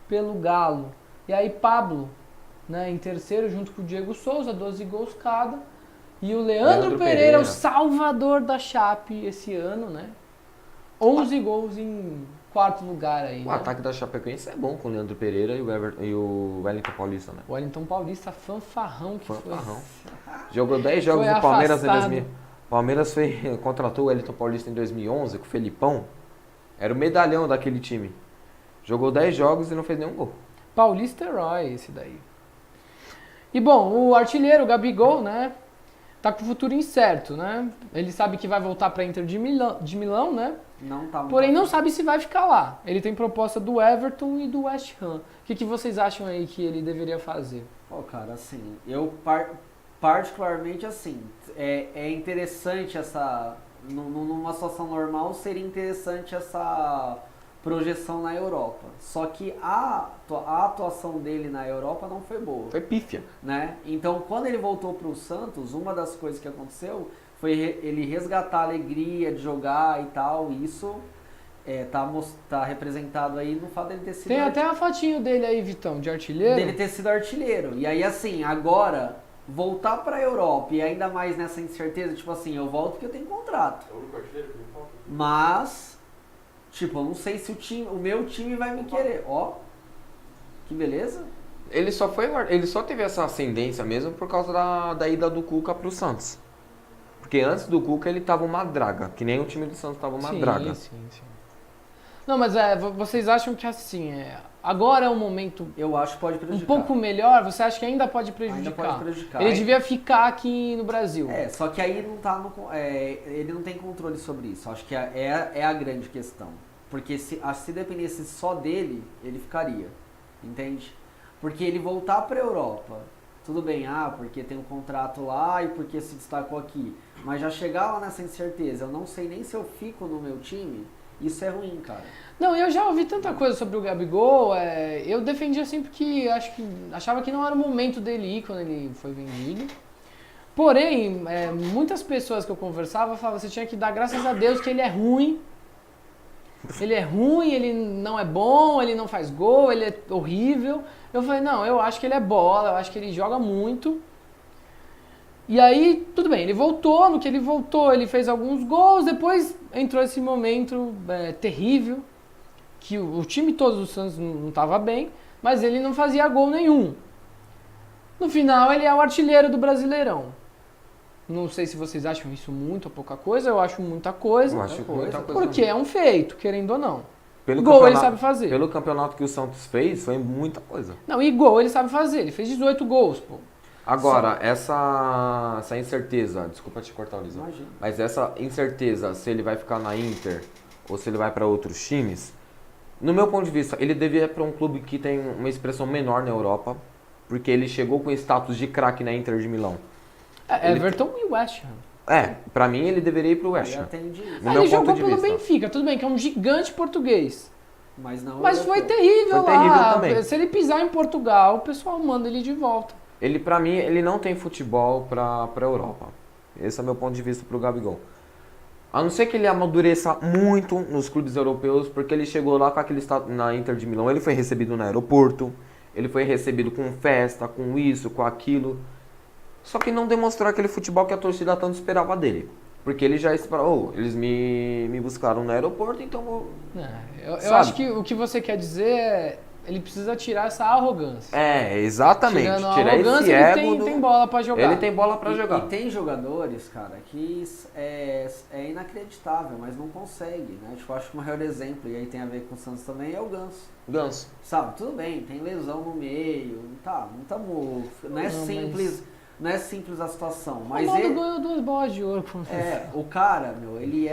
A: pelo Galo. E aí Pablo, né, em terceiro, junto com o Diego Souza, 12 gols cada. E o Leandro Pereira, o salvador da Chape esse ano, né? 11 gols em quarto lugar aí,
B: O
A: né?
B: ataque da Chapecoense é bom com o Leandro Pereira e o Wellington Paulista, né?
A: O Wellington Paulista, fanfarrão que
B: Fanfarrão.
A: foi.
B: Jogou 10 jogos
A: Foi
B: no Palmeiras em
A: afastado.
B: 2000. O Palmeiras contratou o Wellington Paulista em 2011 com o Felipão. Era o medalhão daquele time. Jogou 10 jogos e não fez nenhum gol.
A: Paulista Herói, esse daí. E bom, o artilheiro, o Gabigol, né? Tá com o futuro incerto, né? Ele sabe que vai voltar pra Inter de Milão, né?
C: Não tá muito
A: Porém, não sabe se vai ficar lá. Ele tem proposta do Everton e do West Ham. O que vocês acham aí que ele deveria fazer?
C: Pô, cara, assim, eu particularmente, assim, é interessante essa... Numa situação normal, seria interessante essa projeção na Europa. Só que a atuação dele na Europa não foi boa,
B: Foi pífia.
C: né? Então, quando ele voltou para o Santos, uma das coisas que aconteceu foi ele resgatar a alegria de jogar e tal, e isso tá representado aí no fato dele ter sido
A: Tem até a fotinho dele aí, Vitão, de artilheiro.
C: dele ter sido artilheiro. E aí, assim, agora, voltar pra Europa e ainda mais nessa incerteza, tipo assim, eu volto porque eu tenho contrato. Mas, tipo, eu não sei se o meu time vai me querer. Ó, que beleza.
B: Ele só teve essa ascendência mesmo por causa da ida do Cuca pro Santos. Porque antes do Cuca ele tava uma draga, que nem o time do Santos tava uma draga.
A: Sim. Não, mas vocês acham que assim, agora é um momento
C: Eu acho que pode
A: um
C: prejudicar.
A: pouco melhor? Você acha que ainda pode prejudicar?
C: Ainda pode prejudicar.
A: Ele devia ficar aqui no Brasil.
C: Só que aí não tá ele não tem controle sobre isso. Acho que é a grande questão. Porque se dependesse só dele, ele ficaria. Entende? Porque ele voltar pra Europa, tudo bem, porque tem um contrato lá e porque se destacou aqui. Mas já chegar lá nessa incerteza, eu não sei nem se eu fico no meu time, isso é ruim, cara.
A: Não, eu já ouvi tanta coisa sobre o Gabigol, eu defendia sempre que achava que não era o momento dele ir quando ele foi vendido. Porém, muitas pessoas que eu conversava falavam, você tinha que dar graças a Deus que ele é ruim. Ele é ruim, ele não é bom, ele não faz gol, ele é horrível. Eu falei, não, eu acho que ele é bola, eu acho que ele joga muito. E aí, tudo bem, ele voltou, no que ele voltou, ele fez alguns gols, depois entrou esse momento terrível, que o time todo do Santos não estava bem, mas ele não fazia gol nenhum. No final, ele é o artilheiro do Brasileirão. Não sei se vocês acham isso muito ou pouca coisa, eu acho muita coisa.
B: Eu acho muita coisa.
A: Porque é um feito, querendo ou não.
B: Pelo
A: Gol ele
B: campeonato-
A: sabe fazer.
B: Pelo campeonato que o Santos fez, foi muita coisa.
A: Não, e gol ele sabe fazer, ele fez 18 gols, pô.
B: Agora, essa incerteza, desculpa te cortar, Lisão,
C: Imagina.
B: mas essa incerteza se ele vai ficar na Inter ou se ele vai para outros times, no meu ponto de vista, ele devia ir para um clube que tem uma expressão menor na Europa, porque ele chegou com status de craque na Inter de Milão.
A: Everton e West Ham.
B: Pra mim ele deveria ir pro West
C: Aí
B: Ham.
C: atende isso.
B: No
A: Aí
B: meu
A: ele
B: ponto
A: jogou
B: de
A: pelo
B: vista.
A: Benfica, tudo bem, que é um gigante português.
C: Mas não.
A: Mas foi
C: europeu.
A: terrível
B: Foi
A: lá.
B: terrível também.
A: Se ele pisar em Portugal, o pessoal manda ele de volta.
B: Ele, pra mim, ele não tem futebol pra Europa. Esse é o meu ponto de vista pro Gabigol. A não ser que ele amadureça muito nos clubes europeus, porque ele chegou lá com aquele status na Inter de Milão, ele foi recebido no aeroporto, ele foi recebido com festa, com isso, com aquilo. Só que não demonstrou aquele futebol que a torcida tanto esperava dele. Porque ele já esperou, eles me buscaram no aeroporto, então vou...
A: Eu
B: Sabe?
A: acho que o que você quer dizer é ele precisa tirar essa arrogância.
B: Exatamente.
A: Tirando a
B: Tirar esse
A: arrogância,
B: ego
A: ele
B: do...
A: tem bola pra jogar.
B: Ele tem bola pra jogar.
C: E tem jogadores, cara, que é inacreditável, mas não consegue, né? Tipo, acho que o maior exemplo, e aí tem a ver com o Santos também, é o Ganso.
B: Ganso.
C: Sabe, tudo bem, tem lesão no meio, não estamos... Não é simples... Não é simples a situação, mas
A: o Ronaldo
C: ele...
A: ganhou 2 bolas de ouro.
C: O cara, meu, ele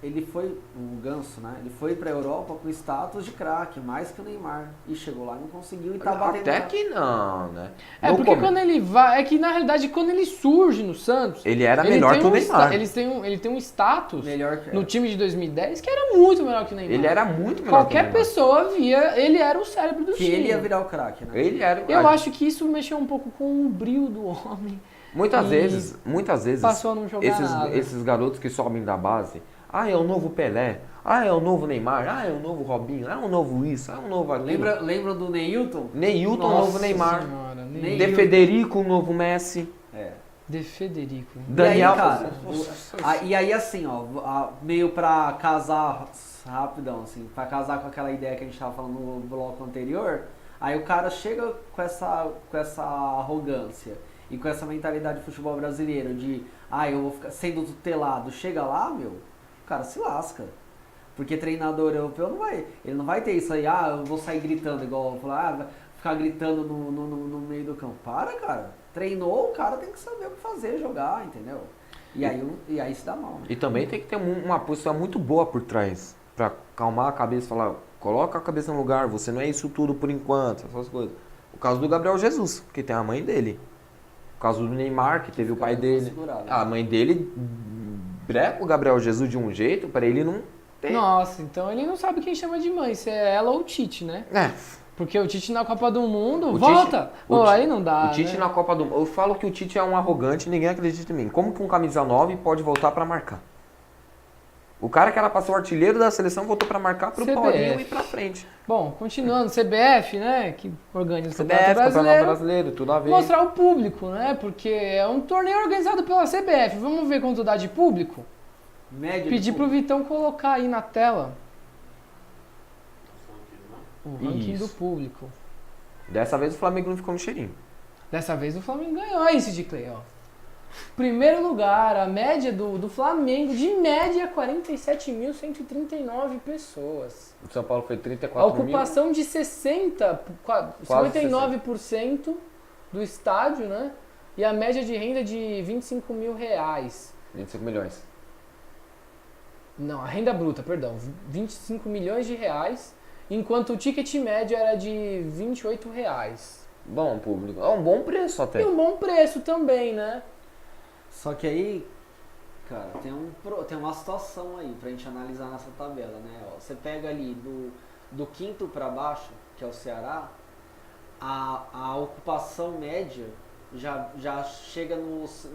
C: o Ganso, né? Ele foi pra Europa com status de craque, mais que o Neymar. E chegou lá e não conseguiu e tá batendo.
B: Até que não, né?
A: É,
B: No
A: porque
B: come-
A: quando ele vai... É que, na realidade, quando ele surge no Santos...
B: Ele era melhor
A: tem
B: que o
A: um
B: Neymar.
A: Ele tem um status
C: Melhor que
A: no time de 2010 que era muito melhor que o Neymar.
B: Ele era muito melhor
A: Qualquer
B: que o Neymar.
A: pessoa via... Ele era o cérebro do
C: que
A: time.
C: ele ia virar o craque, né?
B: Ele era...
A: Eu acho que isso mexeu um pouco com o brilho do homem.
B: Muitas
A: E
B: vezes,
A: passou a não jogar nada.
B: esses garotos que sobem da base, é o novo Pelé, é o novo Neymar, é o novo Robinho, é o novo isso, é o novo aquilo.
C: Lembra do Neilton?
B: Neilton,
C: Nossa
B: novo Neymar.
A: Senhora,
C: Nem-
B: De Federico, novo Messi.
C: É.
A: De Federico.
B: Daniel.
C: E aí, cara, e aí assim, ó, meio pra casar rapidão, assim, pra casar com aquela ideia que a gente tava falando no bloco anterior, aí o cara chega com essa arrogância e com essa mentalidade de futebol brasileiro de, eu vou ficar sendo tutelado, chega lá, meu, o cara se lasca. Porque treinador europeu ele não vai ter isso aí, eu vou sair gritando igual, vai ficar gritando no meio do campo. Para, cara. Treinou, o cara tem que saber o que fazer, jogar, entendeu? E aí se dá mal. Né?
B: E também tem que ter uma postura muito boa por trás, pra acalmar a cabeça e falar, coloca a cabeça no lugar, você não é isso tudo por enquanto, essas coisas. O caso do Gabriel Jesus, que tem a mãe dele. O caso do Neymar, que teve o pai dele.
C: Segurado.
B: A mãe dele breca o Gabriel Jesus de um jeito para ele não ter.
A: Nossa, então ele não sabe quem chama de mãe, se é ela ou o Tite, né?
B: É.
A: Porque o Tite na Copa do Mundo,
B: O
A: volta!
B: Tite-
A: Pô, aí não dá,
B: O Tite
A: né?
B: na Copa do Mundo. Eu falo que o Tite é um arrogante, ninguém acredita em mim. Como que um camisa 9 pode voltar para marcar? O cara que era pra ser o artilheiro da seleção voltou para marcar pro
A: CBF.
B: Paulinho ir pra frente.
A: Bom, continuando, CBF, né, que organiza o
B: CBF,
A: Campeonato
B: Campeonato
A: Brasileiro,
B: Brasileiro, tudo a ver.
A: mostrar o público, né, porque é um torneio organizado pela CBF. Vamos ver quanto dá de público?
C: Média
A: Pedir
C: de
A: pro Vitão colocar aí na tela o ranking
B: Isso.
A: do público.
B: Dessa vez o Flamengo não ficou no cheirinho.
A: Dessa vez o Flamengo ganhou. Aí, Sid Clay, ó. Primeiro lugar, a média do Flamengo, de média, 47.139 pessoas.
B: O São Paulo foi 34
A: A ocupação de 59% do estádio, né? E a média de renda de 25 mil reais.
B: 25 milhões.
A: Não, a renda bruta, perdão. 25 milhões de reais, enquanto o ticket médio era de 28 reais.
B: Bom público. É um bom preço
A: E
B: até.
A: um bom preço também, né?
C: Só que aí, cara, tem uma situação aí pra gente analisar nessa tabela, né? Ó, você pega ali do quinto pra baixo, que é o Ceará, a ocupação média já chega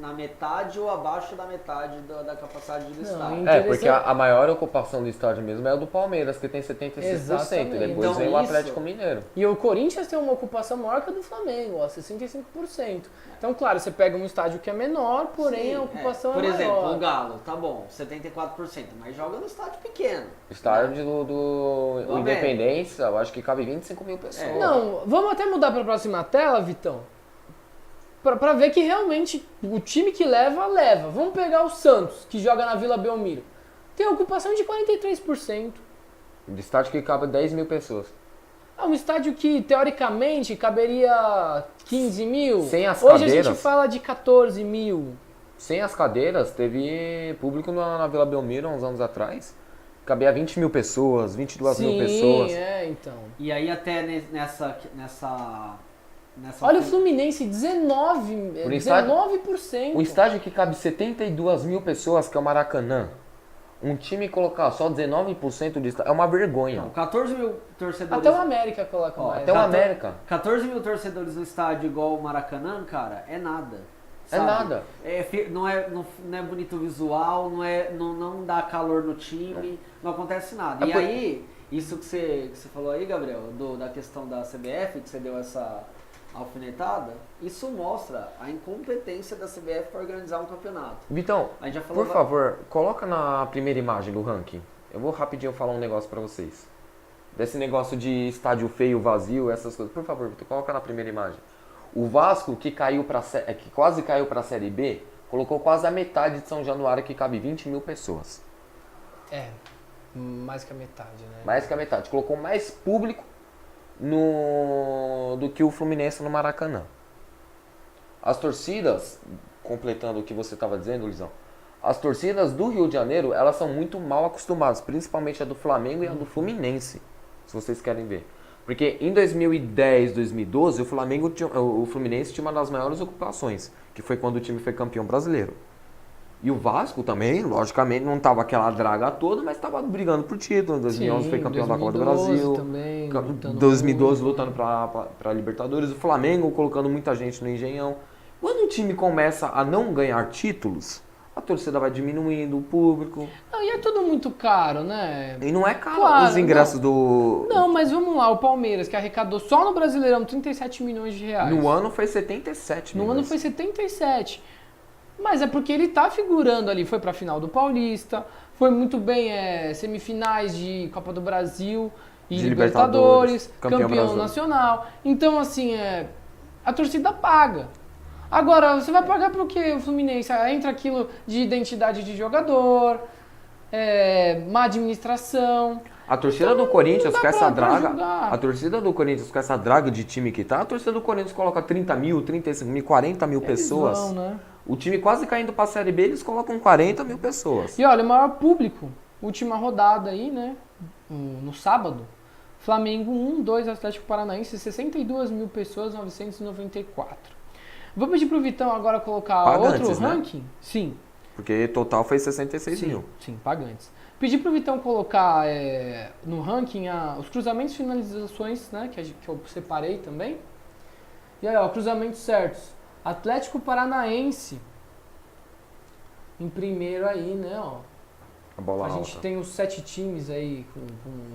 C: na metade ou abaixo da metade da capacidade do
A: Não,
C: estádio.
B: É, porque a maior ocupação do estádio mesmo é o do Palmeiras, que tem 76%.
A: Exatamente.
B: Depois
C: Então,
B: vem o
C: isso-
B: Atlético Mineiro.
A: E o Corinthians tem uma ocupação maior que a do Flamengo, ó, 65%. Então, claro, você pega um estádio que é menor, porém
C: Sim,
A: a ocupação
C: Por
A: é
C: exemplo,
A: maior.
C: o Galo, tá bom, 74%, mas joga no estádio pequeno.
B: Estádio do
C: Do América.
B: Independência, eu acho que cabe 25 mil pessoas.
A: Não, vamos até mudar para a próxima tela, Vitão. Pra ver que realmente o time que leva. Vamos pegar o Santos, que joga na Vila Belmiro. Tem ocupação de 43%.
B: De estádio que cabe 10 mil pessoas.
A: É um estádio que, teoricamente, caberia 15 mil.
B: Sem as
A: Hoje a
B: cadeiras.
A: gente fala de 14 mil.
B: Sem as cadeiras, teve público na Vila Belmiro há uns anos atrás. Cabia 20 mil pessoas, 22 mil pessoas.
A: Então.
C: E aí até nessa
A: Olha o Fluminense, 19%.
B: Por estádio-
A: 19%.
B: O estádio que cabe 72 mil pessoas, que é o Maracanã, um time colocar só 19% de estádio, é uma vergonha.
C: Não, 14 mil torcedores.
A: Até o América coloca
C: Ó,
A: mais.
B: Até o
C: 14
B: América.
C: 14 mil torcedores no estádio igual o Maracanã, cara, é nada.
B: É
C: sabe?
B: nada.
C: Não é bonito o visual, não dá calor no time, não acontece nada. E aí, isso que você falou aí, Gabriel, da questão da CBF, que você deu essa alfinetada, isso mostra a incompetência da CBF para organizar um campeonato.
B: Vitão,
C: A gente já falou
B: por favor, coloca na primeira imagem do ranking. Eu vou rapidinho falar um negócio pra vocês. Desse negócio de estádio feio, vazio, essas coisas. Por favor, Vitão, coloca na primeira imagem. O Vasco, que quase caiu pra Série B, colocou quase a metade de São Januário, que cabe 20 mil pessoas.
A: É, mais que a metade, né?
B: Mais que a metade. Colocou mais público do que o Fluminense no Maracanã. As torcidas, completando o que você estava dizendo, Luizão, as torcidas do Rio de Janeiro, elas são muito mal acostumadas, principalmente a do Flamengo e a do Fluminense, se vocês querem ver. Porque em 2010, 2012, o Fluminense tinha uma das maiores ocupações, que foi quando o time foi campeão brasileiro. E o Vasco também, logicamente, não estava aquela draga toda, mas estava brigando por título. Em 2011 foi campeão da Copa do Brasil.
A: Também,
B: 2012 lutando para Libertadores. O Flamengo colocando muita gente no Engenhão. Quando o time começa a não ganhar títulos, a torcida vai diminuindo, o público.
A: Não, e é tudo muito caro, né?
B: E não é caro
A: Claro,
B: os ingressos do...
A: Não, mas vamos lá, o Palmeiras, que arrecadou só no Brasileirão 37 milhões de reais.
B: No ano foi 77 milhões.
A: No ano foi 77. Mas é porque ele tá figurando ali, foi pra final do Paulista, foi muito bem semifinais de Copa do Brasil e
B: De
A: Libertadores,
B: campeão brasileiro.
A: nacional. Então, assim, a torcida paga. Agora, você vai pagar pro quê, o Fluminense? Entra aquilo de identidade de jogador, má administração.
B: A torcida do Corinthians
A: dá
B: com essa
A: pra
B: draga,
A: julgar.
B: a torcida do Corinthians com essa draga de time que tá, a torcida do Corinthians coloca 30 mil, 35 mil, 40 mil pessoas.
A: Vão, né?
B: O time quase caindo pra Série B, eles colocam 40 mil pessoas.
A: E olha, o maior público, última rodada aí, né? No sábado, Flamengo 1-2, Atlético Paranaense, 62 mil pessoas, 994. Vou pedir pro Vitão agora colocar
B: Pagantes,
A: outro
B: né?
A: ranking. Sim.
B: Porque total foi 66 mil.
A: Sim, pagantes. Pedir pro Vitão colocar no ranking os cruzamentos e finalizações, né? Que eu separei também. E aí, ó, cruzamentos certos. Atlético Paranaense em primeiro aí, né, ó.
B: A bola
A: A
B: alta.
A: gente tem os 7 times aí com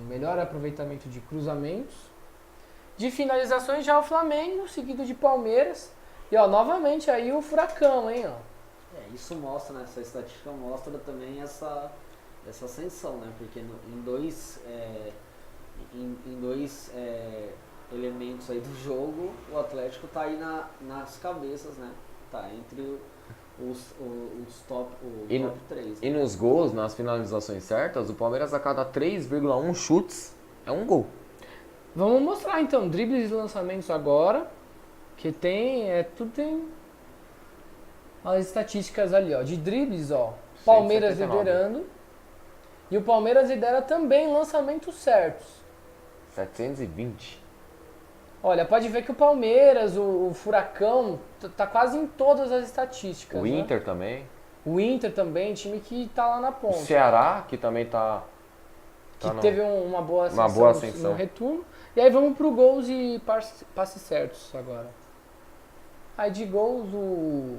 A: melhor aproveitamento de cruzamentos. De finalizações já o Flamengo, seguido de Palmeiras. E ó, novamente aí o Furacão, hein, ó.
C: Isso mostra, né? Essa estatística mostra também essa ascensão, né? Porque em dois elementos aí do jogo, o Atlético tá aí nas cabeças, né? Tá entre os top 3.
B: E nos gols, nas finalizações certas, o Palmeiras a cada 3,1 chutes é um gol.
A: Vamos mostrar então, dribles e lançamentos agora. Que tudo tem as estatísticas ali, ó. De dribles, ó. Palmeiras
B: 179.
A: liderando. E o Palmeiras lidera também lançamentos certos.
B: 720.
A: Olha, pode ver que o Palmeiras, o Furacão, tá quase em todas as estatísticas.
B: O
A: né?
B: Inter também.
A: O Inter também, time que tá lá na
B: O
A: ponta.
B: Ceará, que também tá
A: Teve uma boa ascensão,
B: boa ascensão.
A: no retorno. E aí vamos pro gols e passes certos agora. Aí de gols o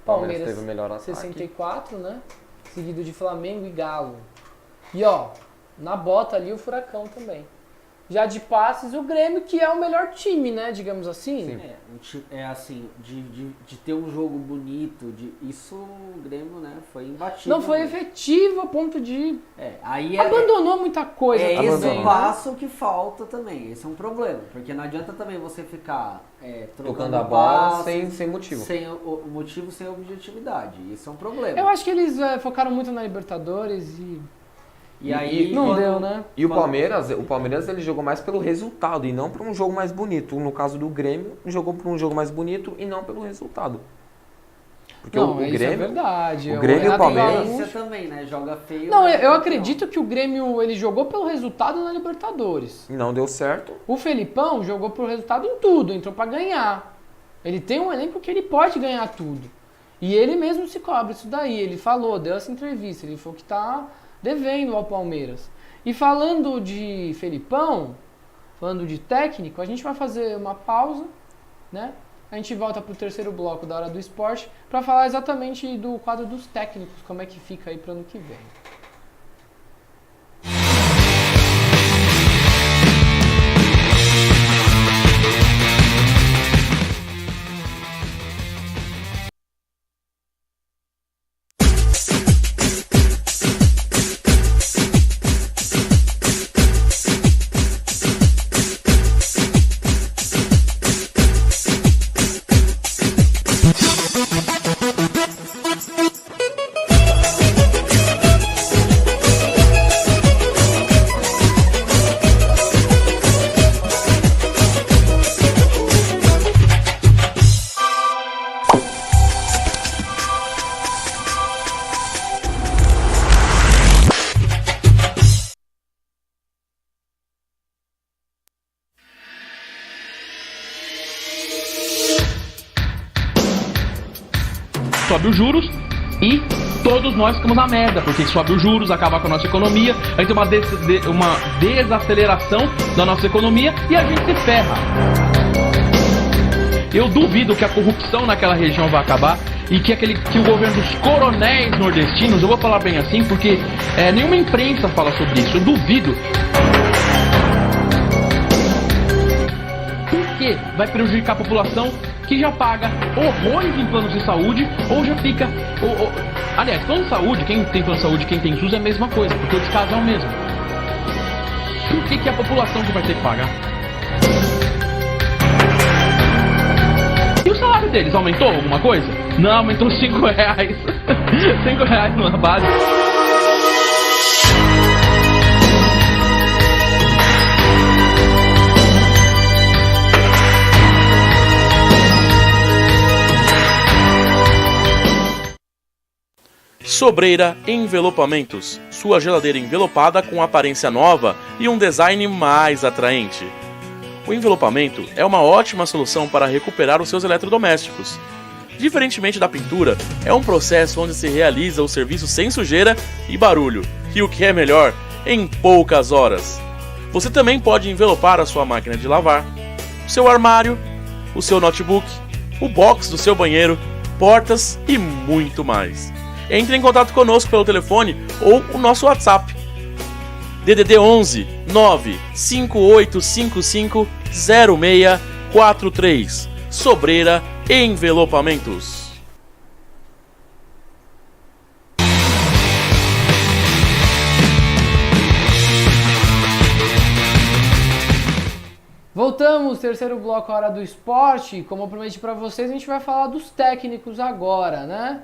A: Palmeiras
B: teve o melhor ataque.
A: 64, né? Seguido de Flamengo e Galo. E ó, na bota ali o Furacão também. Já de passes o Grêmio, que é o melhor time, né? Digamos assim.
C: Assim, de ter um jogo bonito, isso o Grêmio, né, foi imbatível.
A: Não foi efetivo a ponto de...
C: Aí
A: abandonou muita coisa.
C: esse
A: também,
C: passo que falta também. Esse é um problema. Porque não adianta também você ficar
B: tocando a bola sem motivo.
C: Sem o motivo, sem objetividade. Isso é um problema.
A: Eu acho que eles focaram muito na Libertadores
C: E aí
A: não deu, né?
B: E o Palmeiras ele jogou mais pelo resultado e não por um jogo mais bonito. No caso do Grêmio, jogou por um jogo mais bonito e não pelo resultado. Porque
A: Não,
B: o
A: isso
B: Grêmio,
A: é verdade.
B: o Grêmio e o Palmeiras-
C: Valência também, né? Joga feio.
A: Não,
C: mas
A: eu
C: é
A: acredito que o Grêmio ele jogou pelo resultado na Libertadores.
B: não deu certo.
A: O Felipão jogou pelo resultado em tudo, entrou pra ganhar. Ele tem um elenco que ele pode ganhar tudo. E ele mesmo se cobra isso daí. Ele falou, deu essa entrevista, ele falou que tá devendo ao Palmeiras. E falando de Felipão, falando de técnico, a gente vai fazer uma pausa, né? A gente volta pro terceiro bloco da Hora do Esporte para falar exatamente do quadro dos técnicos, como é que fica aí pro ano que vem.
E: sobe os juros e todos nós ficamos na merda, porque sobe os juros, acaba com a nossa economia, a gente tem uma desaceleração da nossa economia e a gente se ferra. Eu duvido que a corrupção naquela região vai acabar e que o governo dos coronéis nordestinos, eu vou falar bem assim, porque nenhuma imprensa fala sobre isso, eu duvido. Porque vai prejudicar a população que já paga horrores em planos de saúde ou já fica... Aliás, plano de saúde, quem tem plano de saúde, quem tem SUS é a mesma coisa, porque o descaso é o mesmo. Por que é a população que vai ter que pagar? E o salário deles aumentou alguma coisa? Não, aumentou 5 reais. 5 reais numa base.
D: Sobreira Envelopamentos, sua geladeira envelopada com aparência nova e um design mais atraente. O envelopamento é uma ótima solução para recuperar os seus eletrodomésticos. Diferentemente da pintura, é um processo onde se realiza o serviço sem sujeira e barulho, e o que é melhor, em poucas horas. Você também pode envelopar a sua máquina de lavar, o seu armário, o seu notebook, o box do seu banheiro, portas e muito mais. Entre em contato conosco pelo telefone ou o nosso WhatsApp. DDD 11 95855 0643. Sobreira Envelopamentos.
A: Voltamos, terceiro bloco, a hora do esporte. Como eu prometi pra vocês, a gente vai falar dos técnicos agora, né?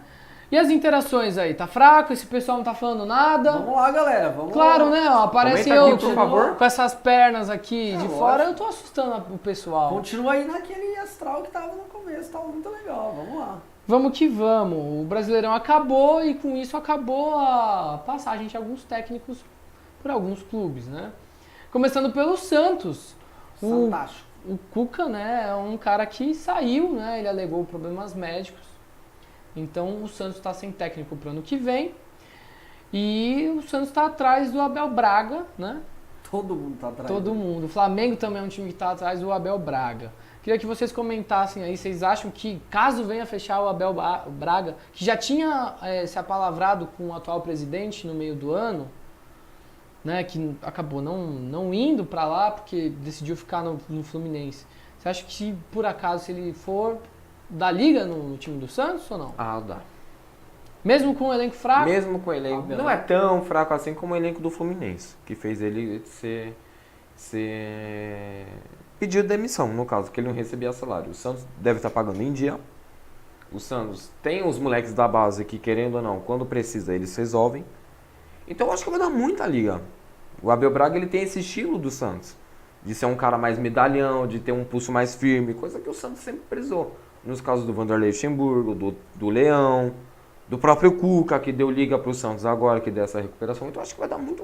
A: E as interações aí? Tá fraco? Esse pessoal não tá falando nada?
C: Vamos lá, galera. Vamos
A: Claro,
C: lá.
A: né? Ó, aparece
B: Comenta
A: eu
B: aqui, por favor.
A: com essas pernas aqui de
C: lógico.
A: fora. Eu tô assustando o pessoal.
C: Continua aí naquele astral que tava no começo. Tava muito legal. Vamos lá.
A: Vamos que vamos. O Brasileirão acabou e com isso acabou a passagem de alguns técnicos por alguns clubes, né? Começando pelo Santos.
C: Fantástico.
A: O Cuca, né, é um cara que saiu, né? Ele alegou problemas médicos. Então o Santos está sem técnico para o ano que vem. E o Santos está atrás do Abel Braga, né?
C: Todo mundo tá atrás.
A: Todo mundo. O Flamengo também é um time que está atrás do Abel Braga. Queria que vocês comentassem aí, vocês acham que caso venha fechar o Abel Braga, que já tinha se apalavrado com o atual presidente no meio do ano, né, que acabou não indo para lá porque decidiu ficar no Fluminense. Você acha que por acaso se ele for, dá liga no time do Santos ou não?
B: Ah, dá.
A: Mesmo com o elenco fraco?
B: Mesmo com o elenco. Não é tão fraco assim como o elenco do Fluminense, que fez ele ser pediu demissão, no caso, que ele não recebia salário. O Santos deve estar pagando em dia. O Santos tem os moleques da base que, querendo ou não, quando precisa, eles resolvem. Então eu acho que vai dar muita liga. O Abel Braga, ele tem esse estilo do Santos, de ser um cara mais medalhão, de ter um pulso mais firme, coisa que o Santos sempre prezou. Nos casos do Vanderlei Luxemburgo, do Leão, do próprio Cuca, que deu liga pro Santos agora, que deu essa recuperação. Então acho que vai dar muita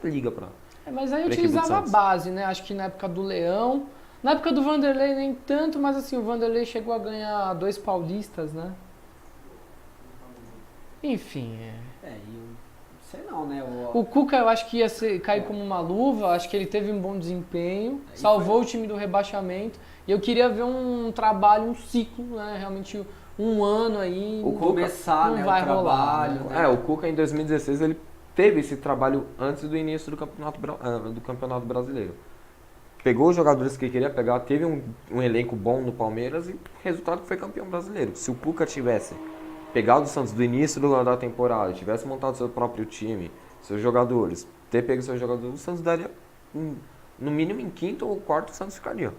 B: liga pra...
A: Mas aí
B: pra equipe do
A: utilizava a
B: Santos.
A: base, né? Acho que na época do Leão, na época do Vanderlei nem tanto, mas assim, o Vanderlei chegou a ganhar 2 paulistas, né? Enfim,
C: Sei não, né?
A: O Cuca eu acho que ia cair como uma luva, acho que ele teve um bom desempenho, salvou o time do rebaixamento, e eu queria ver um trabalho, um ciclo, né? Realmente um ano aí,
C: O começar,
A: não
C: né?
A: vai
C: o trabalho.
A: rolar,
C: né?
B: O Cuca em 2016 ele teve esse trabalho antes do início do campeonato brasileiro. Pegou os jogadores que queria pegar, teve um elenco bom no Palmeiras e o resultado foi campeão brasileiro. Se o Cuca tivesse pegado o Santos do início da temporada, tivesse montado seu próprio time, seus jogadores, ter pego seus jogadores, o Santos daria, no mínimo em quinto ou quarto, o Santos ficaria.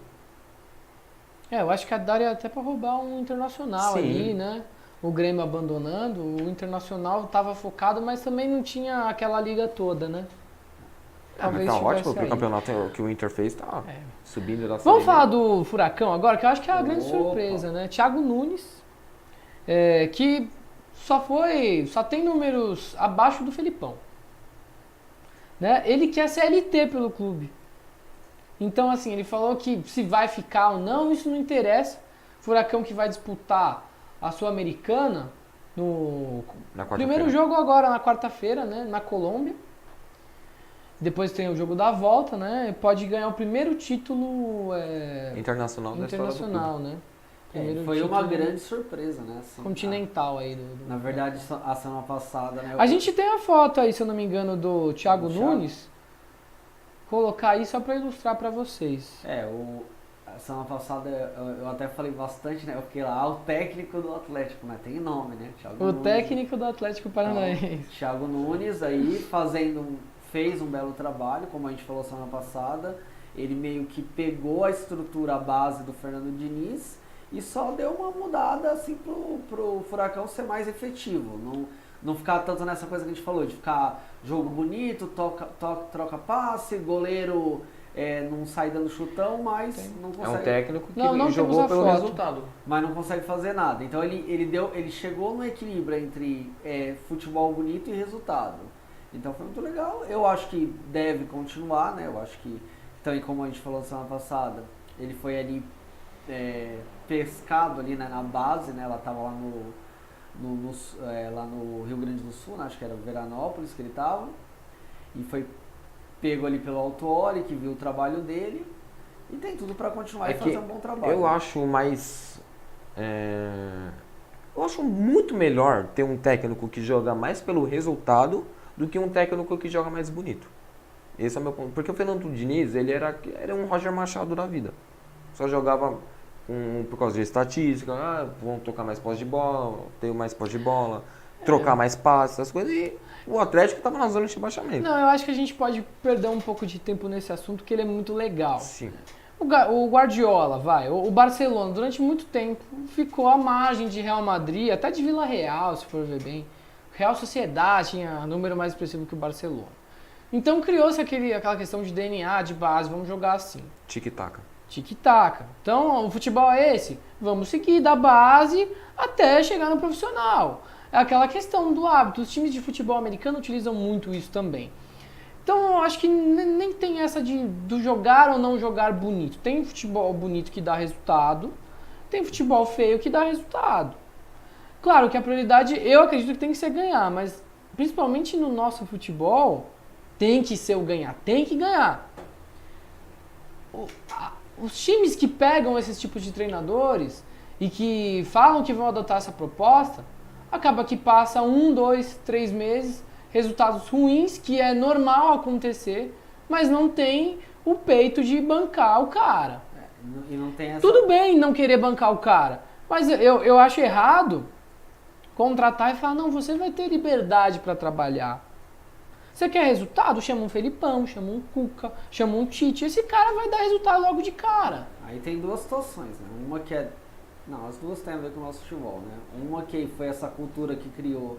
A: eu acho que daria até pra roubar um Internacional.
B: Sim.
A: Ali, né? O Grêmio abandonando, o Internacional estava focado, mas também não tinha aquela liga toda, né?
B: Mas tá
A: tivesse
B: ótimo, porque
A: aí.
B: o campeonato que o Inter fez tá subindo da Série
A: Vamos
B: B.
A: falar do Furacão agora, que eu acho que é a grande
C: Opa.
A: surpresa, né? Thiago Nunes, que só tem números abaixo do Felipão. Né? Ele quer CLT pelo clube. Então, assim, ele falou que se vai ficar ou não, isso não interessa. Furacão que vai disputar a Sul-Americana, no
B: Na quarta-feira.
A: primeiro jogo agora, na quarta-feira, né? Na Colômbia. Depois tem o jogo da volta, né? Pode ganhar o primeiro título
B: Internacional da história do clube.
A: internacional, né? Primeiro
C: Foi
A: título
C: uma grande surpresa, né? Assim,
A: continental aí do
C: na verdade, a semana passada, né?
A: A gente tem a foto aí, se eu não me engano, do Thiago
C: Do Thiago?
A: Nunes. Colocar aí só pra ilustrar pra vocês.
C: A semana passada eu até falei bastante, né? Eu fiquei lá, o técnico do Atlético, né? Tem nome, né? Thiago
A: O
C: Nunes.
A: técnico do Atlético Paranaense.
C: Então, Thiago Nunes aí fez um belo trabalho, como a gente falou semana passada. Ele meio que pegou a estrutura, a base do Fernando Diniz e só deu uma mudada assim pro Furacão ser mais efetivo. Não ficar tanto nessa coisa que a gente falou, de ficar jogo bonito, troca passe, goleiro não sai dando chutão, mas não consegue.
B: É um técnico que
A: Não
B: jogou
A: temos a
B: pelo
A: foto.
B: resultado.
C: Mas não consegue fazer nada. Então ele chegou no equilíbrio entre futebol bonito e resultado. Então foi muito legal. Eu acho que deve continuar, né? Eu acho que, também como a gente falou semana passada, ele foi ali pescado ali, né, na base, né? Ela estava lá lá no Rio Grande do Sul, né? Acho que era Veranópolis que ele estava. E foi pego ali pelo Autuori, que viu o trabalho dele. E tem tudo para continuar e fazer um bom trabalho.
B: Eu acho eu acho muito melhor ter um técnico que joga mais pelo resultado do que um técnico que joga mais bonito. Esse é o meu ponto. Porque o Fernando Diniz, ele era um Roger Machado da vida. Só jogava por causa de estatística, vão tocar mais posse de bola, ter mais posse de bola, trocar mais passes, essas coisas. E o Atlético estava na zona de rebaixamento.
A: Não, eu acho que a gente pode perder um pouco de tempo nesse assunto, que ele é muito legal.
B: Sim.
A: O Guardiola, o Barcelona, durante muito tempo, ficou à margem de Real Madrid, até de Vila Real, se for ver bem. Real Sociedade tinha número mais expressivo que o Barcelona. Então criou-se aquela questão de DNA, de base, vamos jogar assim.
B: Tic-tac.
A: Tic-tac. Então o futebol é esse, vamos seguir da base até chegar no profissional. É aquela questão do hábito, os times de futebol americano utilizam muito isso também. Então eu acho que nem tem essa do jogar ou não jogar bonito. Tem futebol bonito que dá resultado, tem futebol feio que dá resultado. Claro que a prioridade, eu acredito que tem que ser ganhar, mas principalmente no nosso futebol, tem que ser o ganhar, tem que ganhar. Os times que pegam esses tipos de treinadores e que falam que vão adotar essa proposta, acaba que passa 1, 2, 3 meses, resultados ruins, que é normal acontecer, mas não tem o peito de bancar o cara.
C: E não tem essa...
A: Tudo bem não querer bancar o cara, mas eu acho errado contratar e falar, não, você vai ter liberdade para trabalhar. Você quer resultado? Chama um Felipão, chama um Cuca, chama um Tite. Esse cara vai dar resultado logo de cara.
C: Aí tem duas situações, né? Uma que é... Não, as duas têm a ver com o nosso futebol, né? Uma que foi essa cultura que criou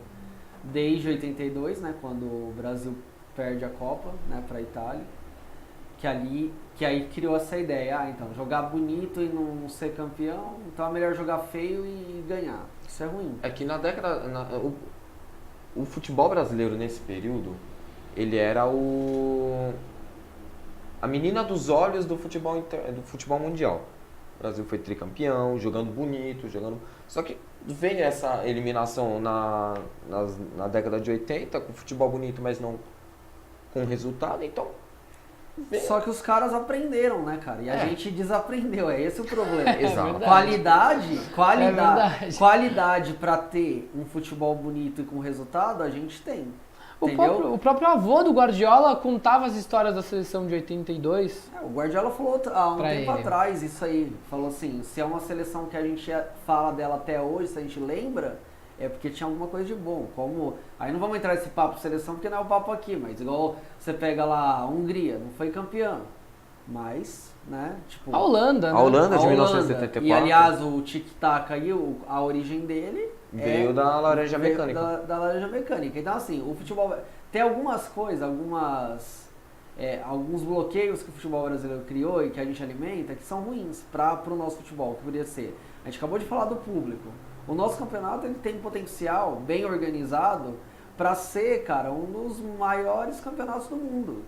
C: desde 82, né? Quando o Brasil perde a Copa, né? Pra Itália. Que aí criou essa ideia. Então, jogar bonito e não ser campeão, então é melhor jogar feio e ganhar. Isso é ruim.
B: É que na década... o futebol brasileiro nesse período, ele era a menina dos olhos do futebol mundial. O Brasil foi tricampeão, jogando bonito, Só que veio essa eliminação na década de 80, com futebol bonito, mas não com resultado, então...
C: Só que os caras aprenderam, né, cara? E a gente desaprendeu, é esse o problema.
B: Exato.
C: Qualidade para ter um futebol bonito e com resultado, a gente tem.
A: O próprio avô do Guardiola contava as histórias da seleção de 82.
C: O Guardiola falou há um tempo
A: ele.
C: atrás isso aí. Falou assim, se é uma seleção que a gente fala dela até hoje, se a gente lembra, é porque tinha alguma coisa de bom. Aí não vamos entrar nesse papo de seleção, porque não é o papo aqui, mas igual você pega lá a Hungria, não foi campeã, mas, né, tipo...
A: A Holanda, né?
B: A Holanda de 1974.
C: E aliás, o tic-tac aí, a origem dele...
B: Veio da laranja mecânica.
C: Da laranja mecânica. Então, assim, o futebol... Tem algumas coisas, alguns bloqueios que o futebol brasileiro criou e que a gente alimenta, que são ruins para o nosso futebol, que poderia ser. A gente acabou de falar do público. O nosso campeonato ele tem potencial, bem organizado, para ser, cara, um dos maiores campeonatos do mundo.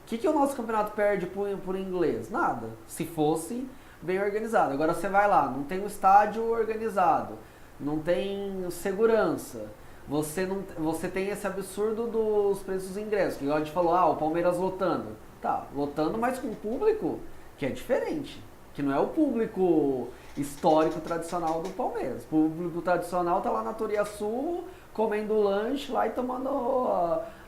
C: O que o nosso campeonato perde por inglês? Nada. Se fosse bem organizado. Agora você vai lá, não tem um estádio organizado. não tem segurança. Você tem esse absurdo dos preços dos ingressos, que igual a gente falou, o Palmeiras lotando. Tá, lotando, mas com um público que é diferente, que não é o público histórico tradicional do Palmeiras. O público tradicional tá lá na Turiaçu, comendo lanche lá e tomando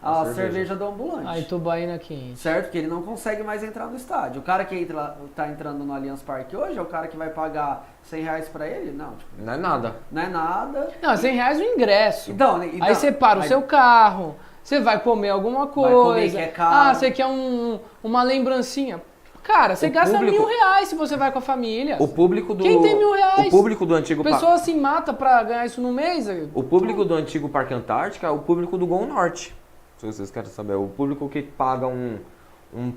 C: a cerveja do ambulante.
A: Aí tubaína quente.
C: Certo? Porque ele não consegue mais entrar no estádio. O cara que tá entrando no Allianz Parque hoje é o cara que vai pagar R$100 pra ele? Não, tipo,
B: Não é nada.
C: não é nada.
A: Não, R$100 o ingresso.
C: Então,
A: Aí você para o seu carro, você vai comer alguma coisa.
C: comer, que é caro.
A: Você quer uma lembrancinha. Cara, você gasta
B: público-
A: R$1.000 se você vai com a família.
B: O público do...
A: Quem tem R$1.000?
B: O público do antigo...
A: A pessoa se mata pra ganhar isso no mês.
B: O público do antigo Parque Antártica é o público do Gol Norte. Se vocês querem saber. O público que paga um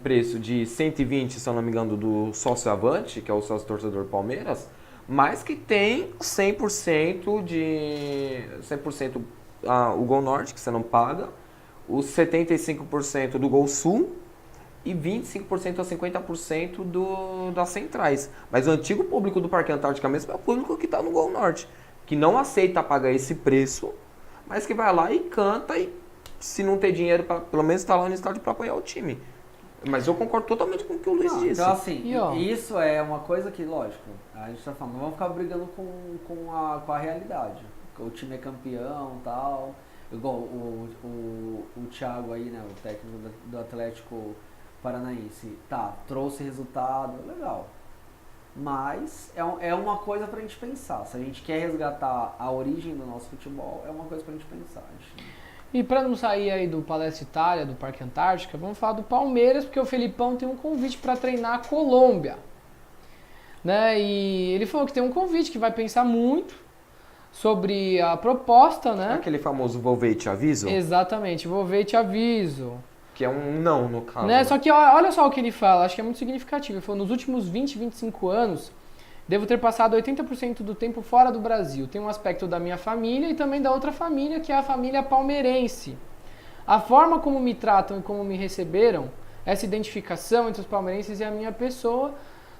B: preço de 120, se eu não me engano, do sócio avante, que é o sócio torcedor Palmeiras, mas que tem 100% o Gol Norte, que você não paga, os 75% do Gol Sul e 25% a 50% das centrais. Mas o antigo público do Parque Antártica mesmo é o público que está no Gol Norte, que não aceita pagar esse preço, mas que vai lá e canta e se não ter dinheiro, pelo menos está lá no estádio para apoiar o time. Mas eu concordo totalmente com o que o Luiz disse.
C: Então assim,
A: E, ó,
C: isso é uma coisa que, lógico, a gente tá falando, não vamos ficar brigando com a realidade. O time é campeão e tal. Igual o Thiago aí, né, o técnico do Atlético Paranaense, trouxe resultado, legal. Mas é uma coisa pra gente pensar. Se a gente quer resgatar a origem do nosso futebol, é uma coisa pra gente pensar.
A: E pra não sair aí do Palestra Itália, do Parque Antártica, vamos falar do Palmeiras, porque o Felipão tem um convite pra treinar a Colômbia. Né? E ele falou que tem um convite, que vai pensar muito sobre a proposta, né?
B: Aquele famoso vou ver e te aviso,
A: Exatamente, vou ver e te aviso.
B: que é um não no caso.
A: Né? Só que olha só o que ele fala, acho que é muito significativo. Ele falou, nos últimos 20, 25 anos, devo ter passado 80% do tempo fora do Brasil. Tem um aspecto da minha família e também da outra família, que é a família palmeirense. A forma como me tratam e como me receberam, essa identificação entre os palmeirenses e a minha pessoa,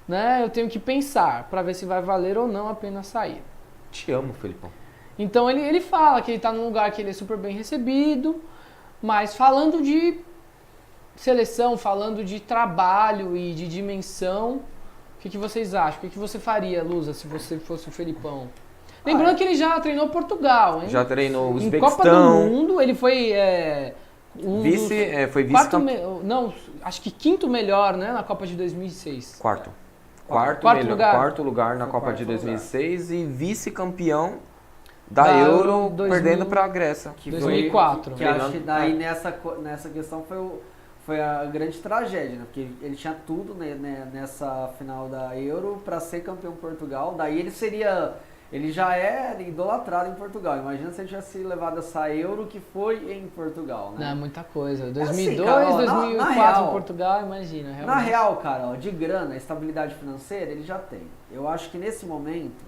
A: né? Eu tenho que pensar para ver se vai valer ou não a pena sair.
B: Te amo, Felipão.
A: Então ele fala que ele está num lugar que ele é super bem recebido, mas falando de seleção, falando de trabalho e de dimensão, o que vocês acham? O que você faria, Lusa, se você fosse o Felipão? Lembrando que ele já treinou Portugal, hein?
B: Já treinou o
A: Em Copa do
B: Uzbequistão.
A: Mundo, ele foi
B: Foi vice
A: não, acho que quinto melhor, né, na Copa de 2006.
B: Quarto
A: lugar.
B: Quarto lugar na
C: Foi
B: Copa de
C: quarto
B: 2006 e vice-campeão da
A: Da
B: Euro,
A: Euro 2000.
B: perdendo para a Grécia.
C: Que
A: 2004.
C: Que acho que daí nessa questão foi a grande tragédia, né? Porque ele tinha tudo, né, nessa final da Euro para ser campeão Portugal. Daí ele já era idolatrado em Portugal. Imagina se ele tivesse levado essa Euro que foi em Portugal, né?
A: Não, muita coisa. 2002,
C: assim, cara, ó,
A: 2004
C: na real,
A: em Portugal, imagina.
C: Na
A: Realmente.
C: real, cara, ó, de grana, estabilidade financeira, ele já tem. Eu acho que nesse momento,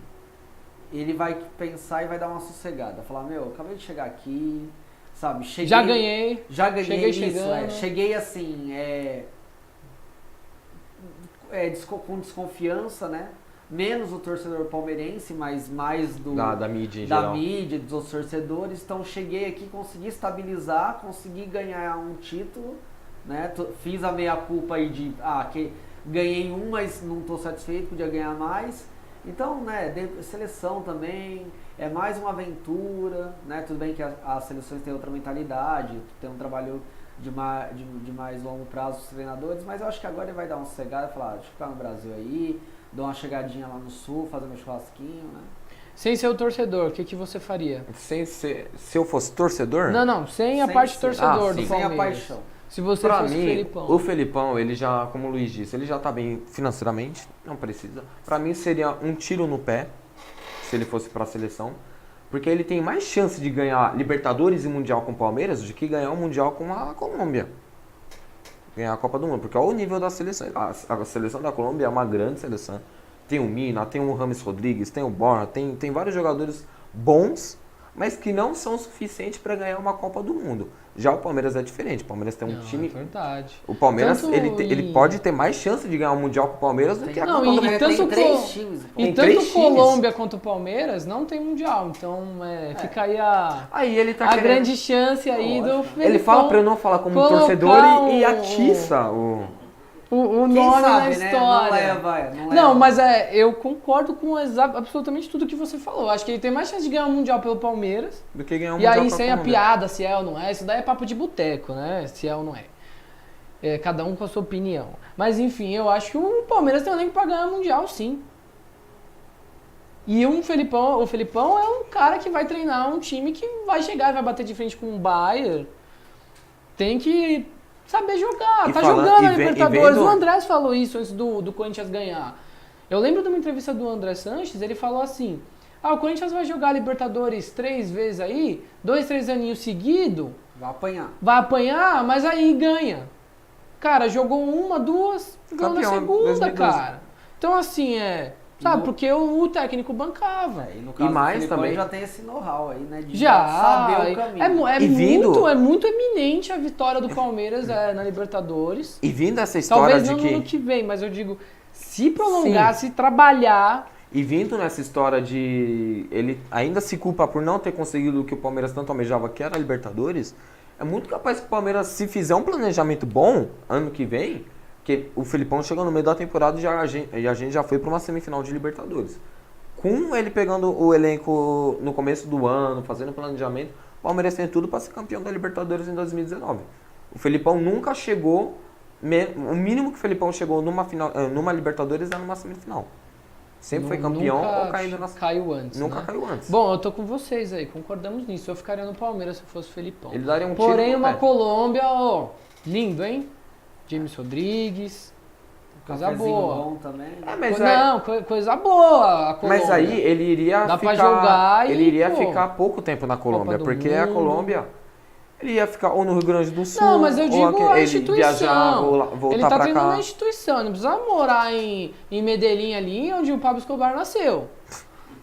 C: ele vai pensar e vai dar uma sossegada. Falar, meu, acabei de chegar aqui, sabe? Cheguei,
A: Já ganhei. Cheguei
C: isso,
A: chegando.
C: cheguei assim, com desconfiança, né? Menos o torcedor palmeirense, mas mais
B: Da mídia em
C: da
B: geral.
C: mídia, dos torcedores. Então cheguei aqui, consegui estabilizar, consegui ganhar um título, né? Fiz a meia-culpa aí de que ganhei um, mas não estou satisfeito, podia ganhar mais. Então, né, seleção também é mais uma aventura, né? Tudo bem que as seleções têm outra mentalidade, tem um trabalho de mais longo prazo dos treinadores, mas eu acho que agora ele vai dar uma sossegada e falar, deixa eu ficar no Brasil aí, dou uma chegadinha lá no sul, fazer meu churrasquinho, né?
A: Sem ser o torcedor, o que você faria?
B: Se eu fosse torcedor,
A: Não, sem a
C: Sem
A: parte
C: ser-
A: torcedor do
B: sim.
C: Sem a
A: Palmeiras.
C: paixão.
A: Se você
B: pra
A: fosse
B: mim,
A: o Felipão.
B: o Felipão, ele já, como o Luiz disse, ele já tá bem financeiramente, não precisa. Pra mim seria um tiro no pé, se ele fosse pra seleção, porque ele tem mais chance de ganhar Libertadores e Mundial com o Palmeiras do que ganhar o Mundial com a Colômbia. Ganhar a Copa do Mundo, porque olha o nível da seleção. A seleção da Colômbia é uma grande seleção. Tem o Mina, tem o Rames Rodrigues, tem o Borja, tem vários jogadores bons, mas que não são suficientes para ganhar uma Copa do Mundo. Já o Palmeiras é diferente. O Palmeiras tem um
A: Não,
B: time.
A: é verdade.
B: O Palmeiras,
A: Tanto
B: ele pode ter mais chance de ganhar o Mundial com o Palmeiras do que a
A: Não,
B: Copa do
A: e
B: Mundo.
A: tanto
C: tem
A: co-
C: 3 times.
A: E
B: Tem
A: tanto
B: 3 times.
A: Colômbia quanto o Palmeiras não tem Mundial. Então fica aí
B: Aí ele tá
A: a
B: querendo...
A: grande chance aí do
C: Lógico.
B: Ele fala pra eu não falar como
A: colocar
B: torcedor e
A: o-
B: atiça o...
A: o
C: Quem
A: nome
C: sabe,
A: na
C: né?
A: história.
C: Não leva.
A: Não, mas eu concordo com absolutamente tudo que você falou. Acho que ele tem mais chance de ganhar um Mundial pelo Palmeiras.
B: do que ganhar um
A: E
B: Mundial
A: aí,
B: com a
A: sem a
B: Colômbia.
A: piada, se é ou não é, isso daí é papo de boteco, né? Se é ou não é. Cada um com a sua opinião. Mas enfim, eu acho que o Palmeiras tem um elenco pra ganhar o Mundial, sim. E o Felipão é um cara que vai treinar um time que vai chegar e vai bater de frente com o Bayern. Tem que saber jogar.
B: E
A: Tá
B: falando-
A: jogando
B: e
A: a
B: vem-
A: Libertadores.
B: e vendo-
A: O Andrés falou isso antes do Corinthians ganhar. Eu lembro de uma entrevista do André Sanches, ele falou assim: o Corinthians vai jogar a Libertadores 3 vezes aí, 2, 3 aninhos seguidos,
C: Vai apanhar.
A: vai apanhar, mas aí ganha. Cara, jogou uma, 2, ganhou na
B: Campeão,
A: segunda,
B: 2012.
A: cara. Então assim, sabe, porque o técnico bancava.
C: E no caso
B: E mais
C: do Filipão,
B: também.
C: ele já tem esse know-how aí, né? De
A: Já,
C: saber o caminho.
B: E vindo-
A: é muito eminente a vitória do Palmeiras na Libertadores.
B: E vindo essa história
A: Talvez
B: de
A: não no ano
B: que...
A: que vem, mas eu digo, se prolongar, se trabalhar,
B: E vindo nessa história de... Ele ainda se culpa por não ter conseguido o que o Palmeiras tanto almejava, que era a Libertadores. É muito capaz que o Palmeiras, se fizer um planejamento bom, ano que vem... Que o Felipão chegou no meio da temporada e a gente já foi para uma semifinal de Libertadores. Com ele pegando o elenco no começo do ano, fazendo planejamento, o Palmeiras tem tudo para ser campeão da Libertadores em 2019. O Felipão nunca chegou... O mínimo que o Felipão chegou numa Libertadores era numa semifinal. Sempre foi campeão
A: nunca
B: ou caindo na...
A: caiu antes,
B: Nunca
A: né?
B: caiu antes.
A: Bom, eu tô com vocês aí, concordamos nisso. Eu ficaria no Palmeiras se eu fosse o Felipão.
B: Ele daria um tiro
A: Porém,
B: no
A: uma
B: pé.
A: Colômbia, ó, lindo, hein? James Rodrigues, coisa
C: Cafezinho
A: boa.
C: bom também.
B: É, mas
A: Não, coisa boa a Colômbia.
B: Mas aí ele iria
A: Dá pra
B: ficar,
A: jogar e,
B: ele iria
A: pô,
B: ficar pouco tempo na Colômbia,
A: do
B: porque a
A: Mundo.
B: Colômbia ele ia ficar ou no Rio Grande do Sul,
A: Não, mas eu
B: ou
A: digo a
B: ele
A: instituição.
B: viajar, voltar
A: Ele tá
B: pra
A: treinando
B: cá.
A: na instituição, não precisa morar em Medellín ali, onde o Pablo Escobar nasceu.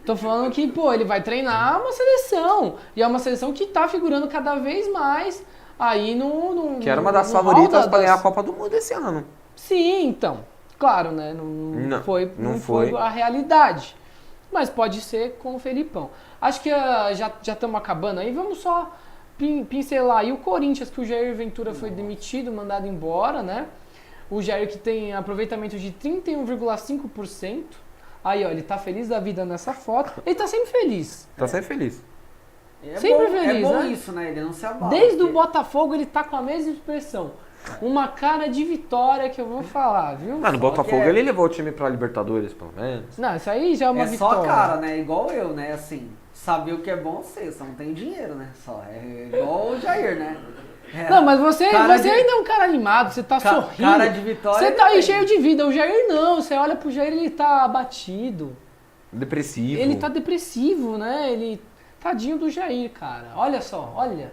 A: Tô falando que, pô, ele vai treinar uma seleção. E é uma seleção que tá figurando cada vez mais aí no
B: Que era uma das
A: no hall
B: favoritas para
A: das-
B: ganhar a Copa do Mundo esse ano.
A: Sim, então. Claro, né?
B: Não
A: Não
B: foi.
A: foi a realidade. Mas pode ser com o Felipão. Acho que já estamos acabando aí. Vamos só pincelar aí o Corinthians, que o Jair Ventura foi demitido, mandado embora, né? O Jair que tem aproveitamento de 31,5%. Aí, ó, ele tá feliz da vida nessa foto. Ele tá sempre feliz.
B: Tá sempre feliz.
A: Sempre
C: bom,
A: feliz,
C: é bom
A: né?
C: isso, né? Ele não se abala.
A: Desde o
C: porque-
A: Botafogo ele tá com a mesma expressão. Uma cara de vitória que eu vou falar, viu?
B: Mano, o
C: Só
B: Botafogo
C: que
B: ele levou o time pra Libertadores, pelo menos.
A: Não, isso aí já é uma
C: É
A: vitória.
C: só cara, né? Igual eu, né? Assim, saber o que é bom ser, só não tem dinheiro, né? Só é igual o Jair, né? É,
A: Não, mas você
C: cara de-
A: ainda é um cara animado, você tá sorrindo.
C: cara de vitória.
A: Você
C: ele
A: tá aí
C: tem.
A: cheio de vida. O Jair não, você olha pro Jair, ele tá abatido.
B: Depressivo.
A: Ele tá depressivo, né? Ele. Tadinho do Jair, cara. Olha só, olha.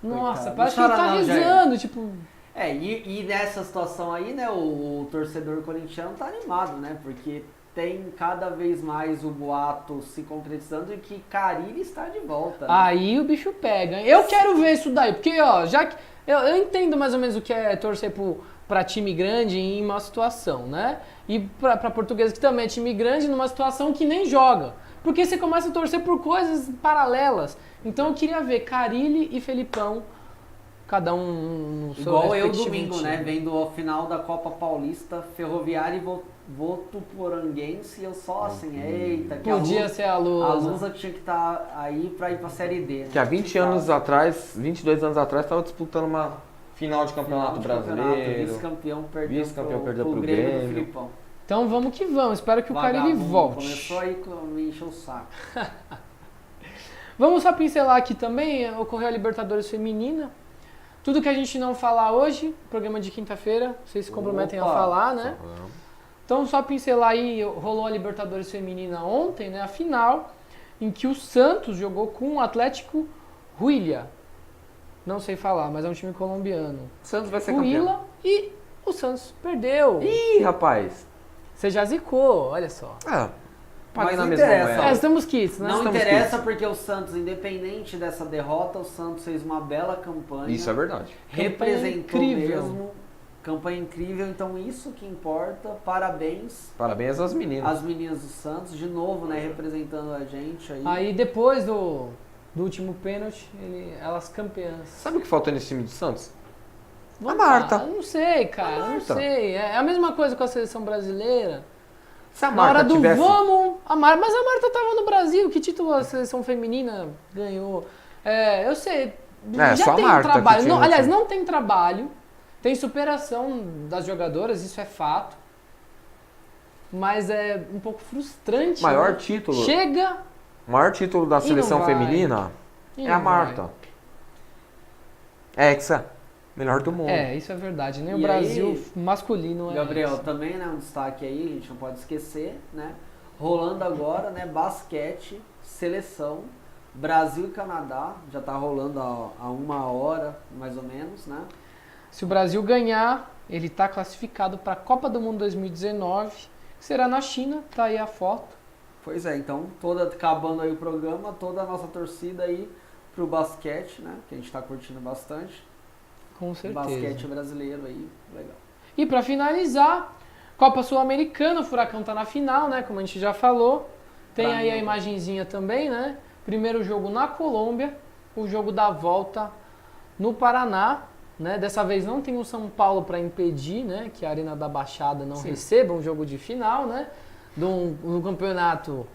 A: Nossa,
C: Coitado.
A: parece que
C: Não
A: ele tá
C: chora não, Jair.
A: rezando, tipo.
C: E nessa situação aí, né, o torcedor corintiano tá animado, né? Porque tem cada vez mais o boato se concretizando de que Carille está de volta. né?
A: Aí o bicho pega. Hein? Eu quero ver isso daí, porque, ó, já que. Eu entendo mais ou menos o que é torcer pra time grande em uma situação, né? E pra português que também é time grande numa situação que nem joga. Porque você começa a torcer por coisas paralelas. Então eu queria ver Carille e Felipão, cada um no seu
C: Igual eu
A: respectivo
C: domingo,
A: time.
C: né? Vendo a final da Copa Paulista, Ferroviária e Votuporanguense, e eu só assim, eita, que
A: Podia ser a
C: a
A: Lusa.
C: Lusa tinha que estar aí pra ir pra Série D. Né?
B: Que há 20 anos atrás, 22 anos atrás, tava disputando uma final de campeonato brasileiro.
C: Vice-campeão
B: Vice-campeão perdeu
C: pro
B: pro
C: Grêmio do
B: Grêmio.
C: Filipão.
A: Então vamos que vamos. Espero que o Carille
C: Vagabundo,
A: volte.
C: Começou aí com me encher o saco.
A: Vamos só pincelar aqui também, ocorreu a Libertadores Feminina. Tudo que a gente não falar hoje, programa de quinta-feira, vocês se comprometem a
C: Opa!
A: falar, né? Então só pincelar aí, rolou a Libertadores Feminina ontem, né? A final, em que o Santos jogou com o Atlético Huila. Não sei falar, mas é um time colombiano.
B: O Santos vai ser campeão.
A: Huila e o Santos perdeu.
B: Ih, rapaz.
A: Você já zicou, olha só.
B: É,
C: Mas
B: Paguei na
C: não
B: mesma
C: interessa.
B: moeda.
A: estamos quites, né?
C: Não
B: Estamos
C: interessa
B: quites.
C: porque o Santos, independente dessa derrota, o Santos fez uma bela campanha.
B: Isso é verdade.
C: Representou
A: Campanha incrível.
C: mesmo. Campanha incrível, então isso que importa. Parabéns
B: Parabéns às meninas.
C: às meninas do Santos, de novo, né, representando a gente aí.
A: Aí depois do último pênalti, elas campeãs.
B: Sabe o que faltou nesse time do Santos?
A: Vamos
B: Marta.
A: lá, eu não sei, cara, eu não
B: Marta.
A: sei. É a mesma coisa com a seleção brasileira.
B: Se a
A: Na hora
B: Marta
A: do
B: tivesse...
A: vamos, mas a Marta tava no Brasil, que título a seleção feminina ganhou? Eu sei,
B: É,
A: já
B: só a
A: tem
B: Marta que
A: trabalho.
B: tinha
A: Não,
B: no
A: aliás,
B: time.
A: não tem trabalho, tem superação das jogadoras, isso é fato. Mas é um pouco frustrante.
B: Maior
A: né?
B: título.
A: Chega
B: O maior título da
A: não
B: seleção
A: vai.
B: feminina
A: e
B: é
A: não
B: a Marta. É, Hexa. Melhor do mundo.
A: É, isso é verdade. Nem o
C: E
A: Brasil
C: aí,
A: masculino é
C: Gabriel,
A: isso.
C: também, né, um destaque aí, a gente não pode esquecer, né? Rolando agora, né, basquete, seleção, Brasil e Canadá, já tá rolando há 1 hora, mais ou menos, né?
A: Se o Brasil ganhar, ele está classificado para a Copa do Mundo 2019, que será na China, tá aí a foto.
C: Pois é, então, acabando aí o programa, toda a nossa torcida aí pro basquete, né? Que a gente tá curtindo bastante.
A: Com certeza.
C: Basquete brasileiro aí, legal.
A: E para finalizar, Copa Sul-Americana, o Furacão tá na final, né? Como a gente já falou. Tem
C: Pra
A: aí a
C: mim.
A: imagenzinha também, né? Primeiro jogo na Colômbia, o jogo da volta no Paraná, né? Dessa vez não tem o São Paulo para impedir, né? Que a Arena da Baixada não receba um jogo de final, né? Do campeonato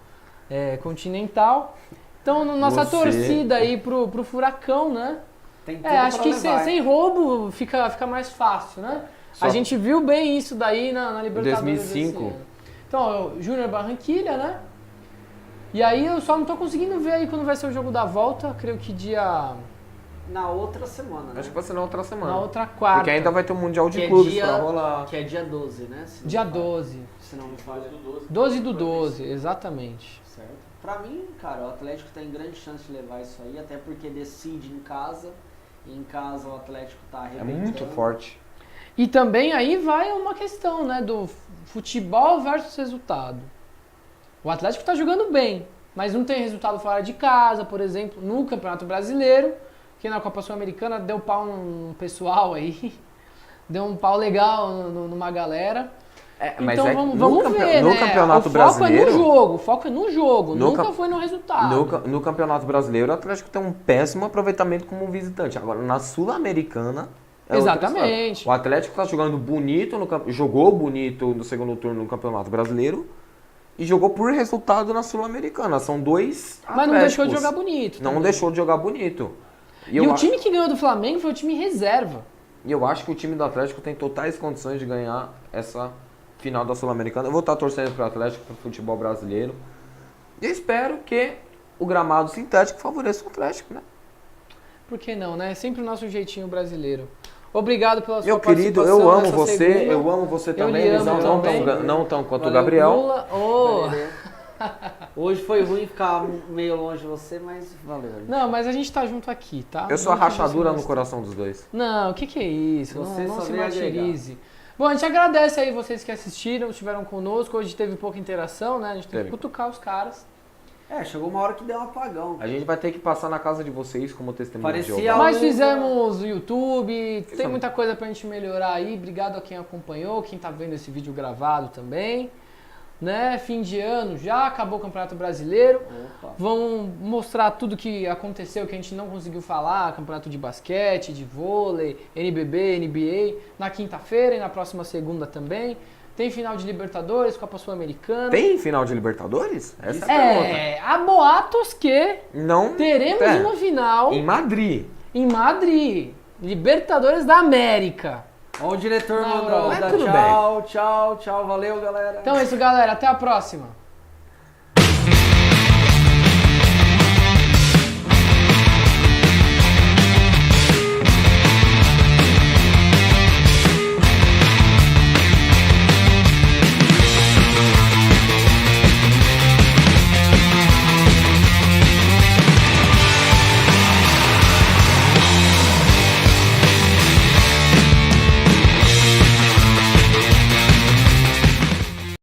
A: continental. Então, nossa
B: Você-
A: torcida aí pro Furacão, né?
C: Tem tudo
A: Acho
C: pra
A: que
C: levar,
A: sem roubo fica mais fácil, né?
B: Só-
A: A gente viu bem isso daí na Libertadores
B: 2005.
A: desse ano. Então, o Júnior Barranquilha, né? E aí eu só não tô conseguindo ver aí quando vai ser o jogo da volta, creio que dia...
C: Na outra semana, né?
B: Acho que vai ser na outra semana.
A: na outra quarta.
B: Porque ainda vai ter um Mundial de
C: Que é
B: Clubes
C: dia-
B: pra rolar.
C: Que é dia 12, né? Se não
A: Dia
C: me falha.
A: 12.
C: Se não me falha.
A: 12 do 12, exatamente.
C: Certo. Pra mim, cara, o Atlético tem grande chance de levar isso aí, até porque decide em casa. E em casa o Atlético tá
B: É
C: arrebentando.
B: muito forte.
A: E também aí vai uma questão, né? Do futebol versus resultado. O Atlético tá jogando bem, mas não tem resultado fora de casa, por exemplo, no Campeonato Brasileiro, que na Copa Sul-Americana deu pau num pessoal aí, deu um pau legal numa galera.
B: Mas
A: Então
B: é que
A: vamos ver,
B: no
A: né?
B: Campeonato
A: o foco
B: Brasileiro,
A: é no jogo, o foco é no jogo,
B: No
A: nunca
B: cam-
A: foi no resultado.
B: no Campeonato Brasileiro, o Atlético tem um péssimo aproveitamento como visitante. Agora, na Sul-Americana, é outra
A: Exatamente.
B: história. O Atlético tá jogando bonito, jogou bonito no segundo turno no Campeonato Brasileiro e jogou por resultado na Sul-Americana. São dois
A: Mas não deixou de
B: Atléticos.
A: jogar bonito.
B: Não
A: também.
B: deixou de jogar bonito.
A: E o time que ganhou do Flamengo foi o time reserva.
B: E eu acho que o time do Atlético tem totais condições de ganhar essa final da Sul-Americana. Eu vou estar torcendo pro Atlético, pro futebol brasileiro. E eu espero que o gramado sintético favoreça o Atlético, né?
A: Por que não, né? Sempre o nosso jeitinho brasileiro. Obrigado pela sua
B: Meu querido,
A: participação
B: eu amo
A: nessa
B: você,
A: segunda.
B: eu amo você também,
A: lhe
B: Elisão,
A: amo também.
B: não tão quanto o
C: Valeu,
B: Gabriel.
A: Lula, oh.
C: Valeu. Hoje foi ruim ficar meio longe de você, mas valeu.
A: Não, mas a gente tá junto aqui, tá?
B: Eu sou a
A: Não que você
B: rachadura
A: não
B: no coração dos dois.
A: Não, o que é isso?
C: Você
A: não
C: só
A: se
C: veio agregar.
A: martirize. Bom, a gente agradece aí vocês que assistiram, estiveram conosco. Hoje teve pouca interação, né? A gente teve que
B: Teve.
A: cutucar os caras.
C: Chegou uma hora que deu um apagão.
B: A gente vai ter que passar na casa de vocês como testemunho de
C: Parecia
B: Jeová.
C: Alô,
A: Mas fizemos o YouTube, tem
B: Isso.
A: muita coisa pra gente melhorar aí. Obrigado a quem acompanhou, quem tá vendo esse vídeo gravado também. Né? Fim de ano já, acabou o Campeonato Brasileiro.
C: Opa.
A: Vamos mostrar tudo que aconteceu que a gente não conseguiu falar, campeonato de basquete, de vôlei, NBB, NBA, na quinta-feira e na próxima segunda também. Tem final de Libertadores, Copa Sul-Americana.
B: Tem final de Libertadores? Essa é a pergunta.
A: Há boatos que
B: Não
A: teremos uma final
B: em Madrid.
A: em Madrid. Libertadores da América.
C: Ó, o diretor
A: Não,
C: mandou
A: mas
C: dar
B: tudo
C: tchau, tchau, tchau. Valeu, galera.
A: Então é isso, galera. Até a próxima.